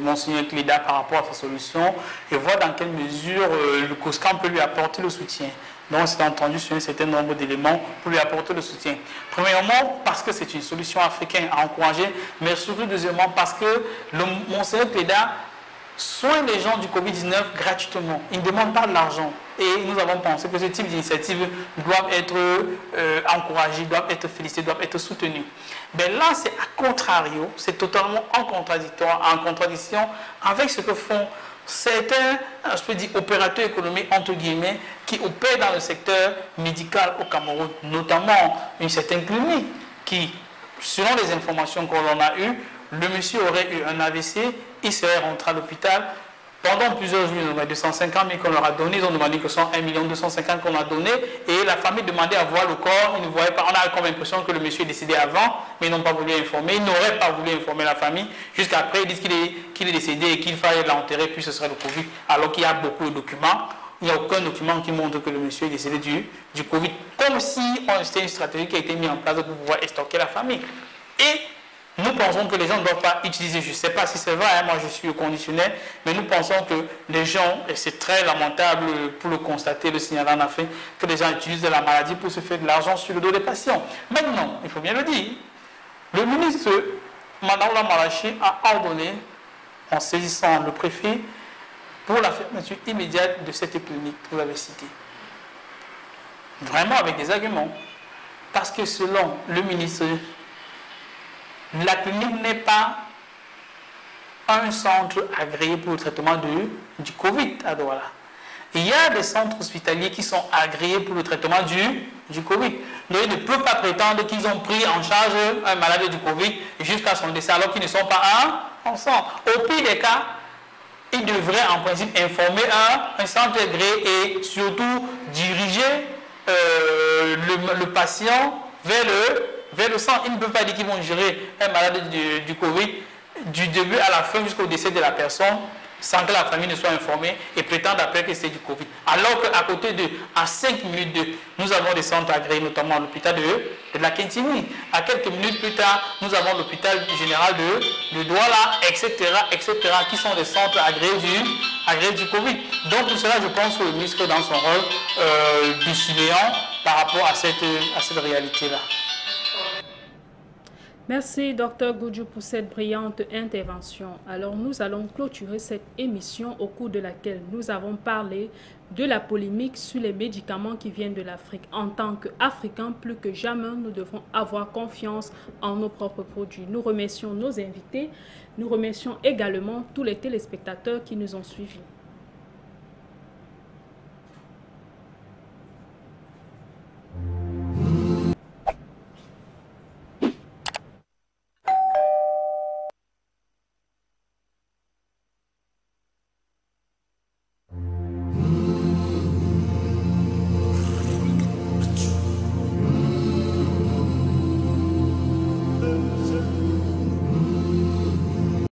Monseigneur Cléda par rapport à sa solution et voir dans quelle mesure le GOSCAM peut lui apporter le soutien. Donc, on s'est entendu sur un certain nombre d'éléments pour lui apporter le soutien. Premièrement, parce que c'est une solution africaine à encourager, mais surtout, deuxièmement, parce que le Monseigneur Cléda soigne les gens du Covid-19 gratuitement. Il ne demande pas de l'argent. Et nous avons pensé que ce type d'initiatives doivent être encouragées, doivent être félicitées, doivent être soutenues. Mais là, c'est à contrario, c'est totalement en contradiction avec ce que font certains, je peux dire, opérateurs économiques, entre guillemets, qui opèrent dans le secteur médical au Cameroun, notamment une certaine clinique qui, selon les informations que l'on a eues, le monsieur aurait eu un AVC, il serait rentré à l'hôpital. Pendant plusieurs jours, ils ont 250 000 qu'on leur a donné, ils ont demandé que ce soit 1 250 000 qu'on a donné, et la famille demandait à voir le corps, ils ne voyaient pas. On a comme l'impression que le monsieur est décédé avant, mais ils n'ont pas voulu informer, ils n'auraient pas voulu informer la famille, jusqu'après ils disent qu'il est décédé et qu'il fallait l'enterrer, puis ce serait le Covid, alors qu'il y a beaucoup de documents. Il n'y a aucun document qui montre que le monsieur est décédé du Covid, comme si c'était une stratégie qui a été mise en place pour pouvoir stocker la famille. Et nous pensons que les gens ne doivent pas utiliser, je ne sais pas si c'est vrai, moi je suis au conditionnel, mais nous pensons que les gens, et c'est très lamentable pour le constater, le signaler en Afrique, que les gens utilisent de la maladie pour se faire de l'argent sur le dos des patients. Maintenant, il faut bien le dire, le ministre Madaoula Malachi a ordonné, en saisissant le préfet, pour la fermeture immédiate de cette clinique, vous l'avez cité. Vraiment avec des arguments. Parce que selon le ministre, la clinique n'est pas un centre agréé pour le traitement du Covid à Douala. Il y a des centres hospitaliers qui sont agréés pour le traitement du Covid. Donc, ils ne peuvent pas prétendre qu'ils ont pris en charge un malade du Covid jusqu'à son décès alors qu'ils ne sont pas un centre. Au pire des cas, ils devraient en principe informer un centre agréé et surtout diriger le patient vers le centre. Ils ne peuvent pas dire qu'ils vont gérer un malade du Covid du début à la fin jusqu'au décès de la personne sans que la famille ne soit informée et prétendent après que c'est du Covid. Alors qu'à côté d'eux, à 5 minutes d'eux, nous avons des centres agréés, notamment l'hôpital de la Kentini. À quelques minutes plus tard, nous avons l'hôpital général de Douala, etc., qui sont des centres agréés du Covid. Donc pour cela, je pense que le ministre est dans son rôle du surveillant par rapport à cette réalité-là. Merci, Dr Goudjou, pour cette brillante intervention. Alors, nous allons clôturer cette émission au cours de laquelle nous avons parlé de la polémique sur les médicaments qui viennent de l'Afrique. En tant qu'Africains, plus que jamais, nous devons avoir confiance en nos propres produits. Nous remercions nos invités. Nous remercions également tous les téléspectateurs qui nous ont suivis.